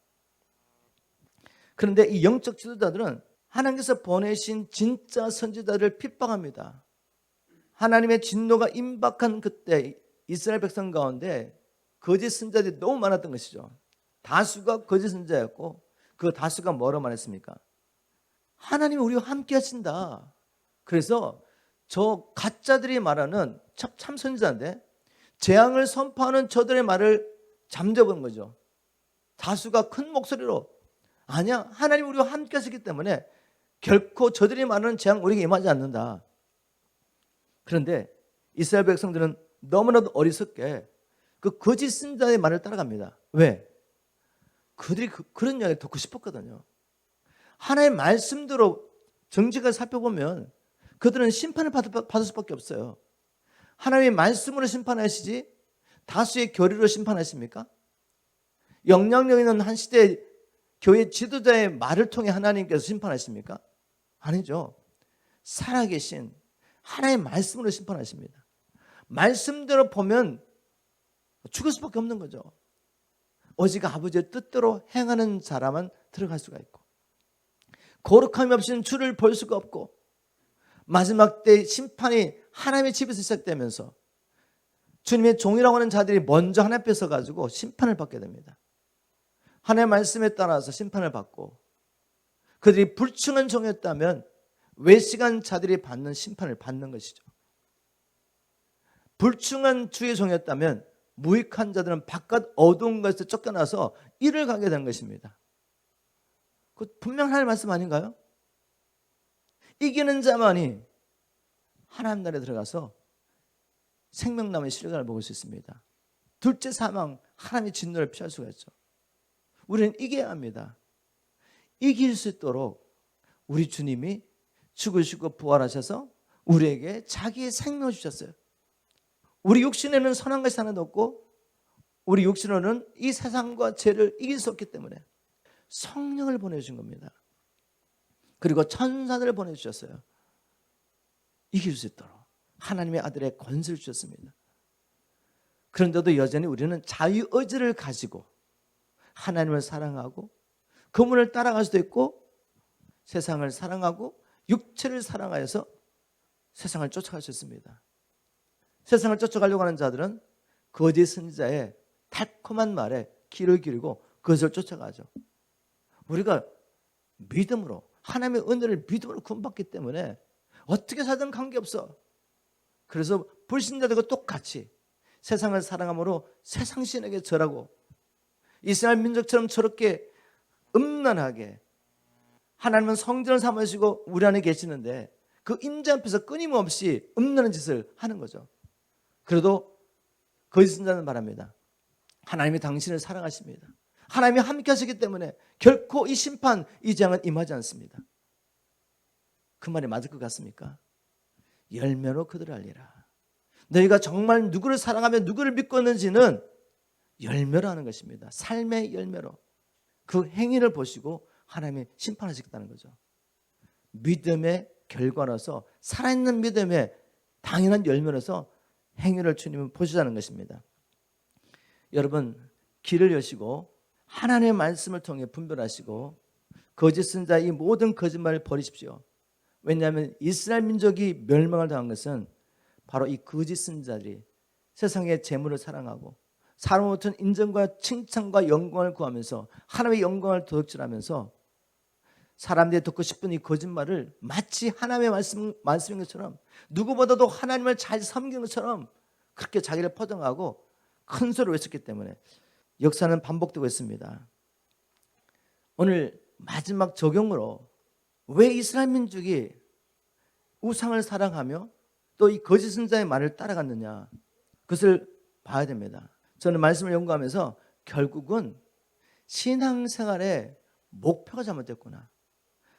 그런데 이 영적 지도자들은 하나님께서 보내신 진짜 선지자를 핍박합니다. 하나님의 진노가 임박한 그때 이스라엘 백성 가운데 거짓 선지자들이 너무 많았던 것이죠. 다수가 거짓 선지자였고 그 다수가 뭐라고 말했습니까? 하나님이 우리와 함께 하신다. 그래서 저 가짜들이 말하는 참 선지자인데 재앙을 선포하는 저들의 말을 잠재본 거죠. 다수가 큰 목소리로 아니야, 하나님이 우리와 함께 하시기 때문에 결코 저들이 말하는 재앙 우리에게 임하지 않는다. 그런데 이스라엘 백성들은 너무나도 어리석게 그 거짓 선지자의 말을 따라갑니다. 왜? 그들이 그런 이야기를 듣고 싶었거든요. 하나님의 말씀대로 정직하게 살펴보면 그들은 심판을 받을 수밖에 없어요. 하나님의 말씀으로 심판하시지 다수의 교리로 심판하십니까? 영향력 있는 한 시대 교회 지도자의 말을 통해 하나님께서 심판하십니까? 아니죠. 살아계신 하나님의 말씀으로 심판하십니다. 말씀대로 보면 죽을 수밖에 없는 거죠. 오직 아버지의 뜻대로 행하는 자라만 들어갈 수가 있고, 거룩함이 없이는 주를 볼 수가 없고, 마지막 때 심판이 하나님의 집에서 시작되면서 주님의 종이라고 하는 자들이 먼저 하나님 앞에 서가지고 심판을 받게 됩니다. 하나님의 말씀에 따라서 심판을 받고, 그들이 불충한 종이었다면 외식한 자들이 받는 심판을 받는 것이죠. 불충한 주의 종이었다면 무익한 자들은 바깥 어두운 것에서 쫓겨나서 이를 가게 된 것입니다. 그 분명 하나님의 말씀 아닌가요? 이기는 자만이 하나님 나라에 들어가서 생명나무의 실력을 먹을 수 있습니다. 둘째 사망, 하나님의 진노를 피할 수가 있죠. 우리는 이겨야 합니다. 이길 수 있도록 우리 주님이 죽으시고 부활하셔서 우리에게 자기의 생명을 주셨어요. 우리 육신에는 선한 것이 하나도 없고 우리 육신으로는 이 세상과 죄를 이길 수 없기 때문에 성령을 보내주신 겁니다. 그리고 천사들을 보내주셨어요. 이길 수 있도록 하나님의 아들의 권세를 주셨습니다. 그런데도 여전히 우리는 자유의지를 가지고 하나님을 사랑하고 그분을 따라갈 수도 있고 세상을 사랑하고 육체를 사랑하여서 세상을 쫓아갈 수 있습니다. 세상을 쫓아가려고 하는 자들은 거짓 선지자의 달콤한 말에 귀를 기울이고 그것을 쫓아가죠. 우리가 믿음으로 하나님의 은혜를 믿음으로 구원받기 때문에 어떻게 살든 관계없어. 그래서 불신자들과 똑같이 세상을 사랑함으로 세상 신에게 절하고 이스라엘 민족처럼 저렇게 음란하게 하나님은 성전을 삼으시고 우리 안에 계시는데 그 임재 앞에서 끊임없이 음란한 짓을 하는 거죠. 그래도 거짓 선자는 말합니다. 하나님이 당신을 사랑하십니다. 하나님이 함께 하시기 때문에 결코 이 심판, 이 재앙은 임하지 않습니다. 그 말이 맞을 것 같습니까? 열매로 그들을 알리라. 너희가 정말 누구를 사랑하며 누구를 믿고 있는지는 열매로 하는 것입니다. 삶의 열매로. 그 행위를 보시고 하나님이 심판하시겠다는 거죠. 믿음의 결과로서 살아있는 믿음의 당연한 열매로서 행위를 주님은 보시자는 것입니다. 여러분 귀를 여시고 하나님의 말씀을 통해 분별하시고 거짓 선자 이 모든 거짓말을 버리십시오. 왜냐하면 이스라엘 민족이 멸망을 당한 것은 바로 이 거짓 선자들이 세상의 재물을 사랑하고 사람으로부터 인정과 칭찬과 영광을 구하면서 하나님의 영광을 도둑질하면서 사람들이 듣고 싶은 이 거짓말을 마치 하나님의 말씀인 것처럼 누구보다도 하나님을 잘 섬기는 것처럼 그렇게 자기를 포장하고 큰 소리로 외쳤기 때문에 역사는 반복되고 있습니다. 오늘 마지막 적용으로 왜 이스라엘 민족이 우상을 사랑하며 또 이 거짓 선자의 말을 따라갔느냐, 그것을 봐야 됩니다. 저는 말씀을 연구하면서 결국은 신앙생활의 목표가 잘못됐구나.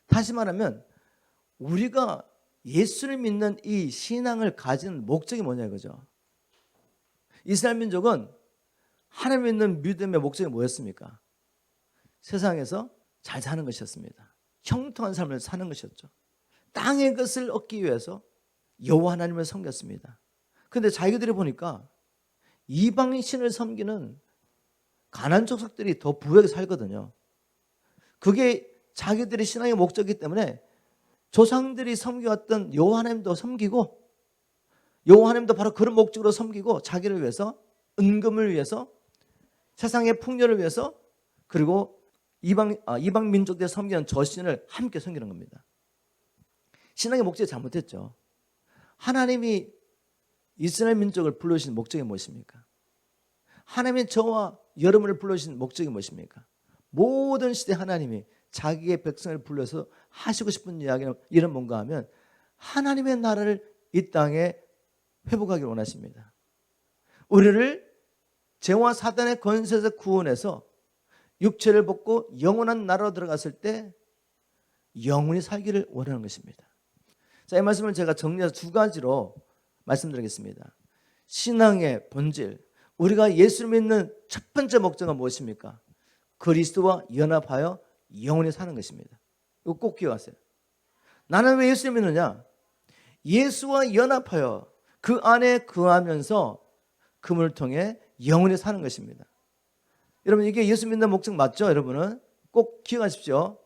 다시 말하면 우리가 예수를 믿는 이 신앙을 가진 목적이 뭐냐 이거죠. 이스라엘 민족은 하나님 믿는 믿음의 목적이 뭐였습니까? 세상에서 잘 사는 것이었습니다. 형통한 삶을 사는 것이었죠. 땅의 것을 얻기 위해서 여호와 하나님을 섬겼습니다. 그런데 자기들이 보니까 이방인 신을 섬기는 가나안 족속들이 더 부유하게 살거든요. 그게 자기들의 신앙의 목적이기 때문에 조상들이 섬겨왔던 여호와 하나님도 섬기고 여호와 하나님도 바로 그런 목적으로 섬기고 자기를 위해서 은금을 위해서 세상의 풍요를 위해서 그리고 이방 민족들이 섬기는 저신을 함께 섬기는 겁니다. 신앙의 목적이 잘못됐죠. 하나님이 이스라엘 민족을 불러주신 목적이 무엇입니까? 하나님이 저와 여러분을 불러주신 목적이 무엇입니까? 모든 시대 하나님이 자기의 백성을 불러서 하시고 싶은 이야기는 이런 뭔가 하면 하나님의 나라를 이 땅에 회복하기를 원하십니다. 우리를 죄와 사단의 권세에서 구원해서 육체를 벗고 영원한 나라로 들어갔을 때 영원히 살기를 원하는 것입니다. 자, 이 말씀을 제가 정리해서 두 가지로 말씀드리겠습니다. 신앙의 본질, 우리가 예수를 믿는 첫 번째 목적은 무엇입니까? 그리스도와 연합하여 영원히 사는 것입니다. 이거 꼭 기억하세요. 나는 왜 예수를 믿느냐? 예수와 연합하여 그 안에 거하면서 그분을 통해 영원히 사는 것입니다. 여러분 이게 예수 믿는 목적 맞죠? 여러분은 꼭 기억하십시오.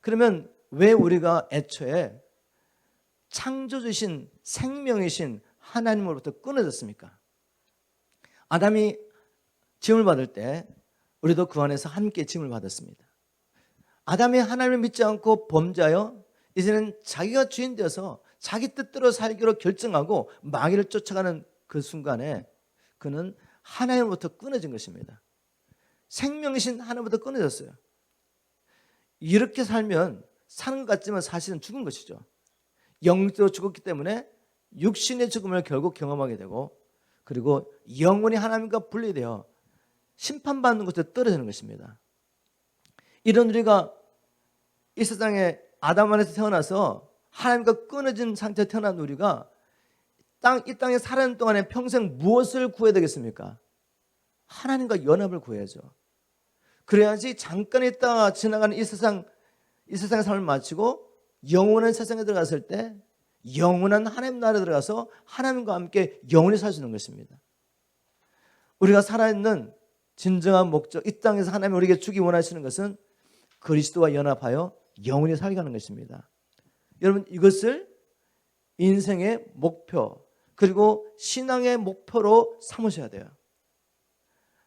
그러면 왜 우리가 애초에 창조주신 생명이신 하나님으로부터 끊어졌습니까? 아담이 짐을 받을 때 우리도 그 안에서 함께 짐을 받았습니다. 아담이 하나님을 믿지 않고 범죄하여 이제는 자기가 주인 되어서 자기 뜻대로 살기로 결정하고 마귀를 쫓아가는 그 순간에 그는 하나님으로부터 끊어진 것입니다. 생명이신 하나님으로부터 끊어졌어요. 이렇게 살면 사는 것 같지만 사실은 죽은 것이죠. 영적으로 죽었기 때문에 육신의 죽음을 결국 경험하게 되고 그리고 영원히 하나님과 분리되어 심판받는 곳에 떨어지는 것입니다. 이런 우리가 이 세상에 아담 안에서 태어나서 하나님과 끊어진 상태에 태어난 우리가 이 땅에 살아있는 동안에 평생 무엇을 구해야 되겠습니까? 하나님과 연합을 구해야죠. 그래야지 잠깐 있다가 지나가는 이 세상의 삶을 마치고 영원한 세상에 들어갔을 때 영원한 하나님 나라에 들어가서 하나님과 함께 영원히 살 수 있는 것입니다. 우리가 살아있는 진정한 목적, 이 땅에서 하나님이 우리에게 주기 원하시는 것은 그리스도와 연합하여 영원히 살게 하는 것입니다. 여러분, 이것을 인생의 목표 그리고 신앙의 목표로 삼으셔야 돼요.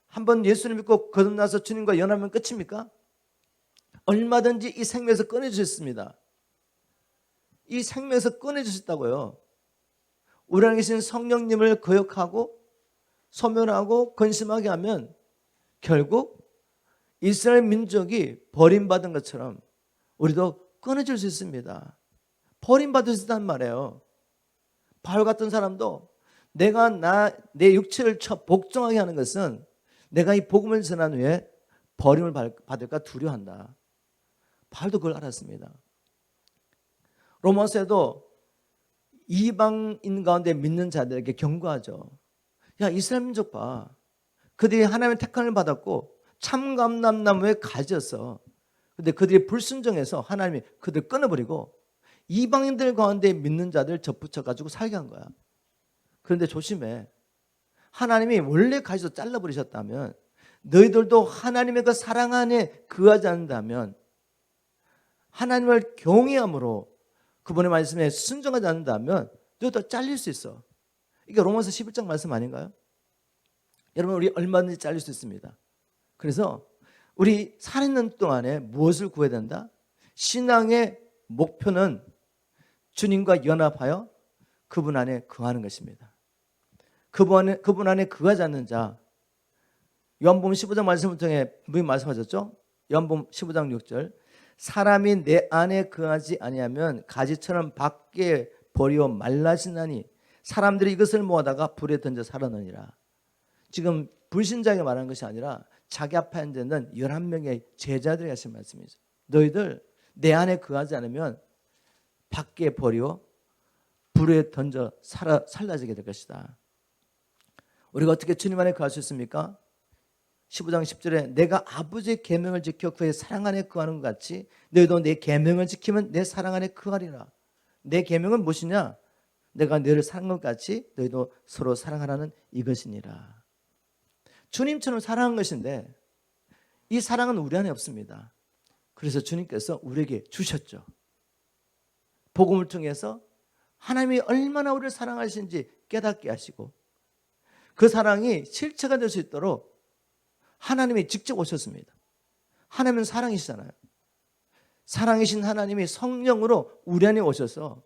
한번 예수를 믿고 거듭나서 주님과 연합하면 끝입니까? 얼마든지 이 생명에서 꺼내주셨습니다. 이 생명에서 꺼내주셨다고요. 우리 안에 계신 성령님을 거역하고 소멸하고 근심하게 하면 결국 이스라엘 민족이 버림받은 것처럼 우리도 끊어질 수 있습니다. 버림받을 수 있다는 말이에요. 바울 같은 사람도 내가 내 육체를 복종하게 하는 것은 내가 이 복음을 전한 후에 버림을 받을까 두려워한다. 바울도 그걸 알았습니다. 로마서에도 이방인 가운데 믿는 자들에게 경고하죠. 야, 이스라엘 민족 봐. 그들이 하나님의 택함을 받았고 참감람나무에 가지였어. 근데 그들이 불순종해서 하나님이 그들 끊어버리고 이방인들 가운데 믿는 자들 접붙여가지고 살게 한 거야. 그런데 조심해. 하나님이 원래 가지도 잘라버리셨다면 너희들도 하나님의 그 사랑 안에 거하지 않는다면 하나님을 경외함으로 그분의 말씀에 순종하지 않는다면 너희도 잘릴 수 있어. 이게 로마서 11장 말씀 아닌가요? 여러분, 우리 얼마든지 잘릴 수 있습니다. 그래서 우리 살아있는 동안에 무엇을 구해야 된다? 신앙의 목표는 주님과 연합하여 그분 안에 거하는 것입니다. 그분 안에 거하지 않는 자, 요한복음 15장 말씀을 통해 분명히 말씀하셨죠? 요한복음 15장 6절, 사람이 내 안에 거하지 아니하면 가지처럼 밖에 버리어 말라지나니 사람들이 이것을 모아다가 불에 던져 살아나니라. 지금 불신자에게 말하는 것이 아니라 자기 앞에 앉아있는 11명의 제자들에게 하신 말씀이죠. 너희들 내 안에 거하지 않으면 밖에 버리어 불에 던져 살라지게 될 것이다. 우리가 어떻게 주님 안에 거할 수 있습니까? 15장 10절에 내가 아버지의 계명을 지켜 그의 사랑 안에 거하는 것 같이 너희도 내 계명을 지키면 내 사랑 안에 거하리라. 내 계명은 무엇이냐? 내가 너희를 사랑한 것 같이 너희도 서로 사랑하라는 이것이니라. 주님처럼 사랑한 것인데 이 사랑은 우리 안에 없습니다. 그래서 주님께서 우리에게 주셨죠. 복음을 통해서 하나님이 얼마나 우리를 사랑하시는지 깨닫게 하시고 그 사랑이 실체가 될 수 있도록 하나님이 직접 오셨습니다. 하나님은 사랑이시잖아요. 사랑이신 하나님이 성령으로 우리 안에 오셔서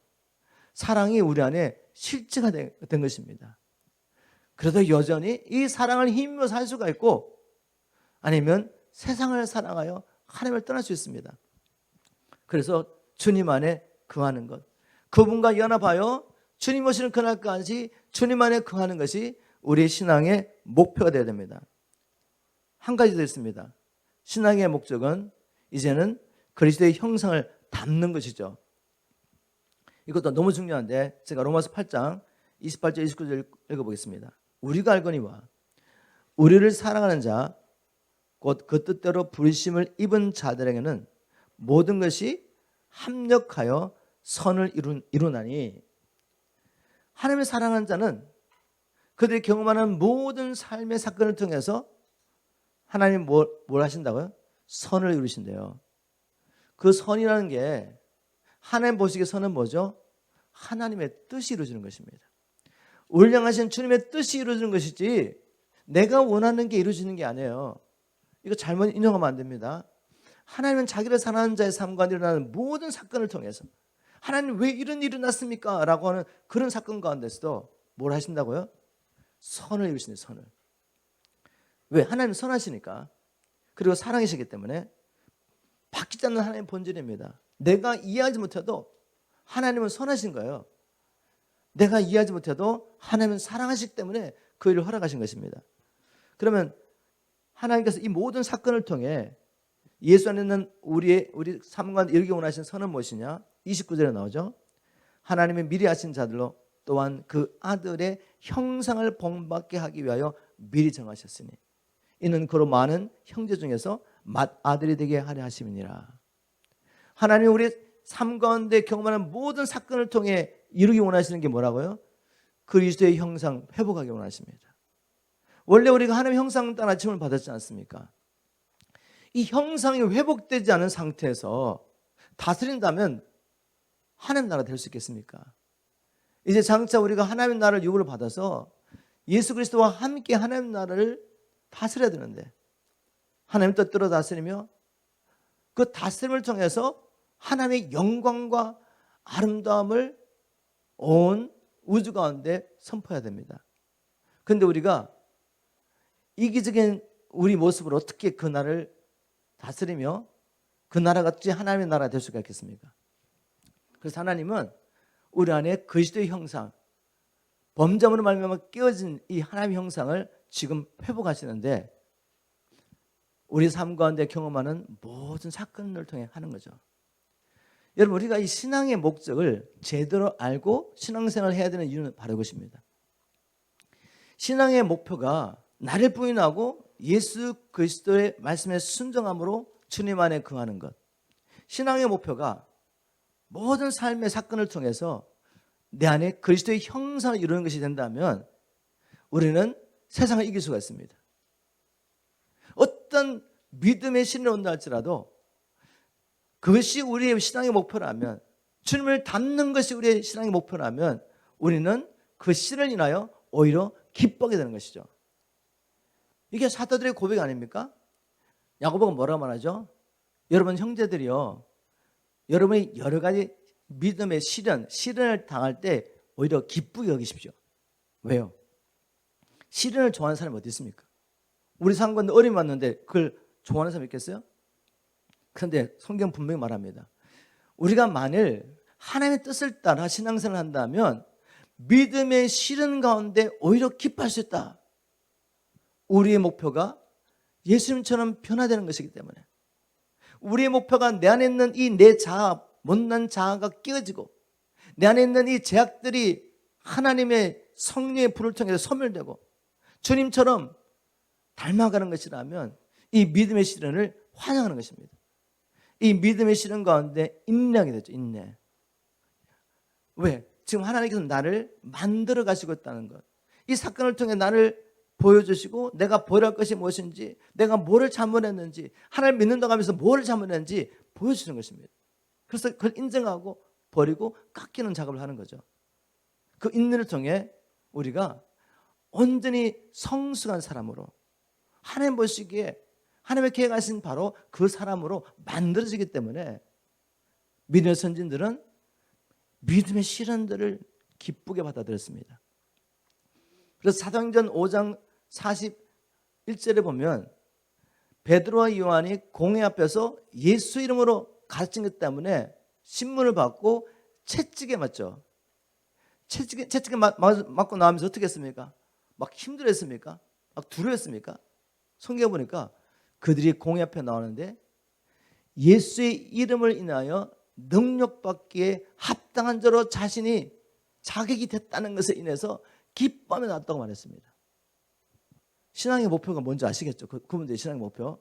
사랑이 우리 안에 실체가 된 것입니다. 그래도 여전히 이 사랑을 힘입어 살 수가 있고 아니면 세상을 사랑하여 하나님을 떠날 수 있습니다. 그래서 주님 안에 거하는 것, 그분과 연합하여 주님 오시는 그날까지 주님 안에 거하는 것이 우리의 신앙의 목표가 되어야 됩니다. 한 가지 더 있습니다. 신앙의 목적은 이제는 그리스도의 형상을 담는 것이죠. 이것도 너무 중요한데 제가 로마서 8장 28절 29절 읽어보겠습니다. 우리가 알거니와 우리를 사랑하는 자 곧 그 뜻대로 부르심을 입은 자들에게는 모든 것이 합력하여 선을 이루나니 하나님을 사랑하는 자는 그들이 경험하는 모든 삶의 사건을 통해서 하나님 뭘 하신다고요? 선을 이루신대요. 그 선이라는 게 하나님 보시기에 선은 뭐죠? 하나님의 뜻이 이루어지는 것입니다. 우리를 향하신 주님의 뜻이 이루어지는 것이지 내가 원하는 게 이루어지는 게 아니에요. 이거 잘못 인용하면 안 됩니다. 하나님은 자기를 사랑하는 자의 삶 가운데 일어나는 모든 사건을 통해서 하나님 왜 이런 일이 났습니까? 라고 하는 그런 사건 가운데서도 뭘 하신다고요? 선을 이루시는 선을. 왜? 하나님은 선하시니까. 그리고 사랑이시기 때문에 바뀌지 않는 하나님의 본질입니다. 내가 이해하지 못해도 하나님은 선하신 거예요. 내가 이해하지 못해도 하나님은 사랑하시기 때문에 그 일을 허락하신 것입니다. 그러면 하나님께서 이 모든 사건을 통해 예수 안에 있는 우리 삶과 이루기 원하신 선은 무엇이냐? 29절에 나오죠. 하나님의 미리 하신 자들로 또한 그 아들의 형상을 본받게 하기 위하여 미리 정하셨으니 이는 그로 많은 형제 중에서 맏아들이 되게 하려 하심이니라. 하나님이 우리 삶 가운데 경험하는 모든 사건을 통해 이루기 원하시는 게 뭐라고요? 그리스도의 형상 회복하기 원하십니다. 원래 우리가 하나님의 형상 따라 칭을 받았지 않습니까? 이 형상이 회복되지 않은 상태에서 다스린다면 하나님 나라 될 수 있겠습니까? 이제 장차 우리가 하나님 나라를 유업을 받아서 예수 그리스도와 함께 하나님 나라를 다스려야 되는데 하나님 뜻대로 다스리며 그 다스림을 통해서 하나님의 영광과 아름다움을 온 우주 가운데 선포해야 됩니다. 그런데 우리가 이기적인 우리 모습으로 어떻게 그 나라를 다스리며 그 나라가 어찌 하나님의 나라가 될 수가 있겠습니까? 그래서 하나님은 우리 안에 그리스도의 형상, 범죄함으로 말미암아 깨어진 이 하나님의 형상을 지금 회복하시는데 우리 삶 가운데 경험하는 모든 사건을 통해 하는 거죠. 여러분, 우리가 이 신앙의 목적을 제대로 알고 신앙생활을 해야 되는 이유는 바로 이것입니다. 신앙의 목표가 나를 부인하고 예수 그리스도의 말씀에 순종함으로 주님 안에 거하는 것. 신앙의 목표가 모든 삶의 사건을 통해서 내 안에 그리스도의 형상을 이루는 것이 된다면 우리는 세상을 이길 수가 있습니다. 어떤 믿음의 신이 온다 할지라도 그것이 우리의 신앙의 목표라면, 주님을 닮는 것이 우리의 신앙의 목표라면 우리는 그 신을 인하여 오히려 기뻐하게 되는 것이죠. 이게 사도들의 고백 아닙니까? 야고보가 뭐라고 말하죠? 여러분 형제들이요, 여러분이 여러 가지 믿음의 시련을 당할 때 오히려 기쁘게 여기십시오. 왜요? 시련을 좋아하는 사람이 어디 있습니까? 우리 삶 가운데 어려움이 왔는데 그걸 좋아하는 사람이 있겠어요? 그런데 성경 분명히 말합니다. 우리가 만일 하나님의 뜻을 따라 신앙생활을 한다면 믿음의 시련 가운데 오히려 기뻐할 수 있다. 우리의 목표가 예수님처럼 변화되는 것이기 때문에, 우리의 목표가 내 안에 있는 이 내 자아, 못난 자아가 깨어지고 내 안에 있는 이 죄악들이 하나님의 성령의 불을 통해서 소멸되고 주님처럼 닮아가는 것이라면 이 믿음의 시련을 환영하는 것입니다. 이 믿음의 시련 가운데 인내하게 되죠. 인내. 왜? 지금 하나님께서 나를 만들어 가시고 있다는 것, 이 사건을 통해 나를 보여주시고 내가 보여야 할 것이 무엇인지, 내가 뭐를 잘못했는지, 하나님 믿는다고 하면서 뭐를 잘못했는지 보여주는 것입니다. 그래서 그걸 인정하고 버리고 깎이는 작업을 하는 거죠. 그 인내를 통해 우리가 온전히 성숙한 사람으로, 하나님 보시기에 하나님의 계획하신 바로 그 사람으로 만들어지기 때문에 믿음의 선진들은 믿음의 시련들을 기쁘게 받아들였습니다. 그래서 사도행전 5장 41절에 보면 베드로와 요한이 공회 앞에서 예수 이름으로 가르친 것 때문에 신문을 받고 채찍에 맞죠. 채찍에 맞고 나오면서 어떻게 했습니까? 막 힘들었습니까? 막 두려웠습니까? 성경에 보니까 그들이 공회 앞에 나오는데 예수의 이름을 인하여 능력받기에 합당한 자로 자신이 자격이 됐다는 것에 인해서 기뻐하며 나왔다고 말했습니다. 신앙의 목표가 뭔지 아시겠죠? 그분들의 신앙의 목표.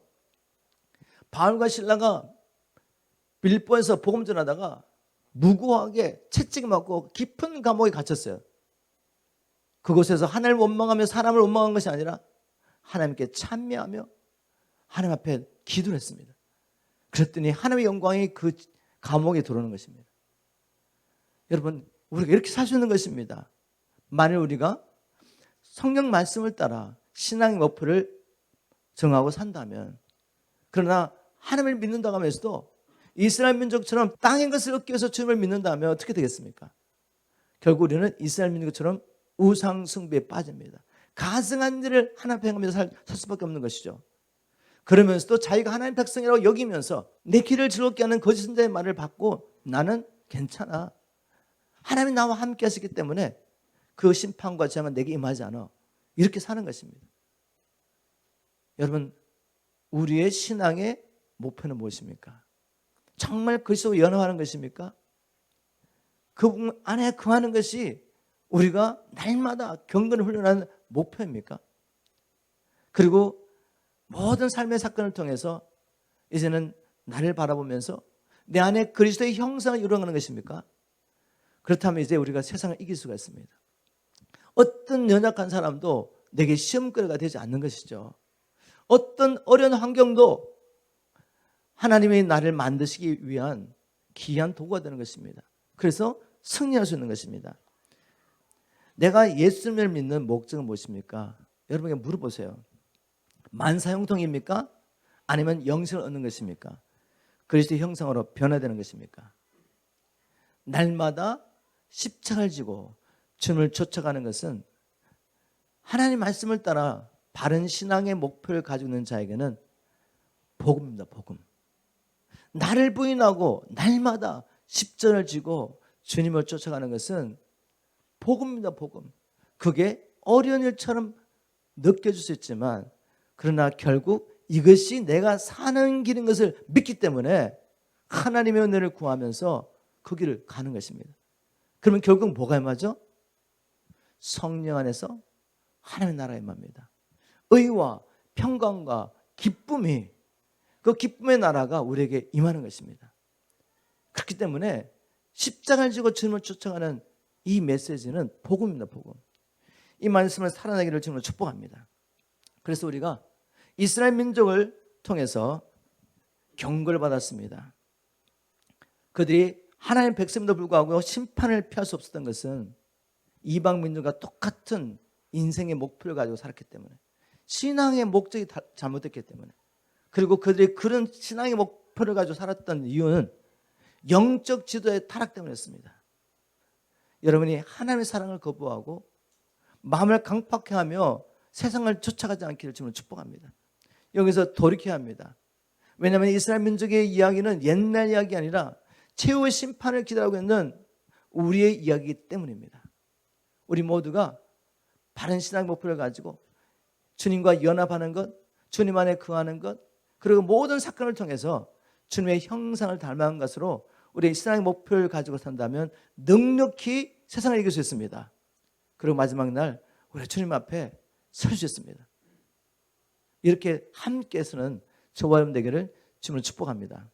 바울과 실라가 빌립보에서 복음 전하다가 무고하게 채찍 맞고 깊은 감옥에 갇혔어요. 그곳에서 하나님을 원망하며 사람을 원망한 것이 아니라 하나님께 찬미하며 하나님 앞에 기도를 했습니다. 그랬더니 하나님의 영광이 그 감옥에 들어오는 것입니다. 여러분, 우리가 이렇게 살 수 있는 것입니다. 만일 우리가 성경 말씀을 따라 신앙의 목표를 정하고 산다면, 그러나 하나님을 믿는다고 하면서도 이스라엘 민족처럼 땅의 것을 얻기 위해서 주님을 믿는다면 어떻게 되겠습니까? 결국 우리는 이스라엘 민족처럼 우상 숭배에 빠집니다. 가증한 일을 하나님 앞에 행하면서 살 수밖에 없는 것이죠. 그러면서도 자기가 하나님 백성이라고 여기면서 내 길을 즐겁게 하는 거짓 선자의 말을 받고 나는 괜찮아, 하나님이 나와 함께 하시기 때문에 그 심판과 재앙은 내게 임하지 않아, 이렇게 사는 것입니다. 여러분, 우리의 신앙의 목표는 무엇입니까? 정말 그리스도와 연합하는 것입니까? 그 안에 거하는 것이 우리가 날마다 경건을 훈련하는 목표입니까? 그리고 모든 삶의 사건을 통해서 이제는 나를 바라보면서 내 안에 그리스도의 형상을 이루어가는 것입니까? 그렇다면 이제 우리가 세상을 이길 수가 있습니다. 어떤 연약한 사람도 내게 시험거리가 되지 않는 것이죠. 어떤 어려운 환경도 하나님이 나를 만드시기 위한 귀한 도구가 되는 것입니다. 그래서 승리할 수 있는 것입니다. 내가 예수님을 믿는 목적은 무엇입니까? 여러분에게 물어보세요. 만사형통입니까? 아니면 영생을 얻는 것입니까? 그리스도의 형상으로 변화되는 것입니까? 날마다 십자가를 지고 주님을 쫓아가는 것은 하나님 말씀을 따라 바른 신앙의 목표를 가지고 있는 자에게는 복음입니다. 복음. 나를 부인하고 날마다 십자가를 지고 주님을 쫓아가는 것은 복음입니다. 복음. 그게 어려운 일처럼 느껴질 수 있지만 그러나 결국 이것이 내가 사는 길인 것을 믿기 때문에 하나님의 은혜를 구하면서 그 길을 가는 것입니다. 그러면 결국 뭐가 임하죠? 성령 안에서 하나님의 나라가 임합니다. 의와 평강과 기쁨이, 그 기쁨의 나라가 우리에게 임하는 것입니다. 그렇기 때문에 십자가를 지고 주님을 쫓아가는 이 메시지는 복음입니다. 복음. 이 말씀을 살아내기를 주님으로 축복합니다. 그래서 우리가 이스라엘 민족을 통해서 경고를 받았습니다. 그들이 하나님의 백성임에도 불구하고 심판을 피할 수 없었던 것은 이방 민족과 똑같은 인생의 목표를 가지고 살았기 때문에, 신앙의 목적이 잘못됐기 때문에, 그리고 그들이 그런 신앙의 목표를 가지고 살았던 이유는 영적 지도의 타락 때문이었습니다. 여러분이 하나님의 사랑을 거부하고 마음을 강팍해하며 세상을 쫓아가지 않기를 주님은 축복합니다. 여기서 돌이켜야 합니다. 왜냐하면 이스라엘 민족의 이야기는 옛날 이야기 아니라 최후의 심판을 기다리고 있는 우리의 이야기이기 때문입니다. 우리 모두가 바른 신앙 목표를 가지고 주님과 연합하는 것, 주님 안에 거하는 것, 그리고 모든 사건을 통해서 주님의 형상을 닮아간 것으로 우리의 신앙의 목표를 가지고 산다면 넉넉히 세상을 이길 수 있습니다. 그리고 마지막 날 우리 주님 앞에 설 수 있습니다. 이렇게 함께 서는 저와 여러분 되기를 주님을 축복합니다.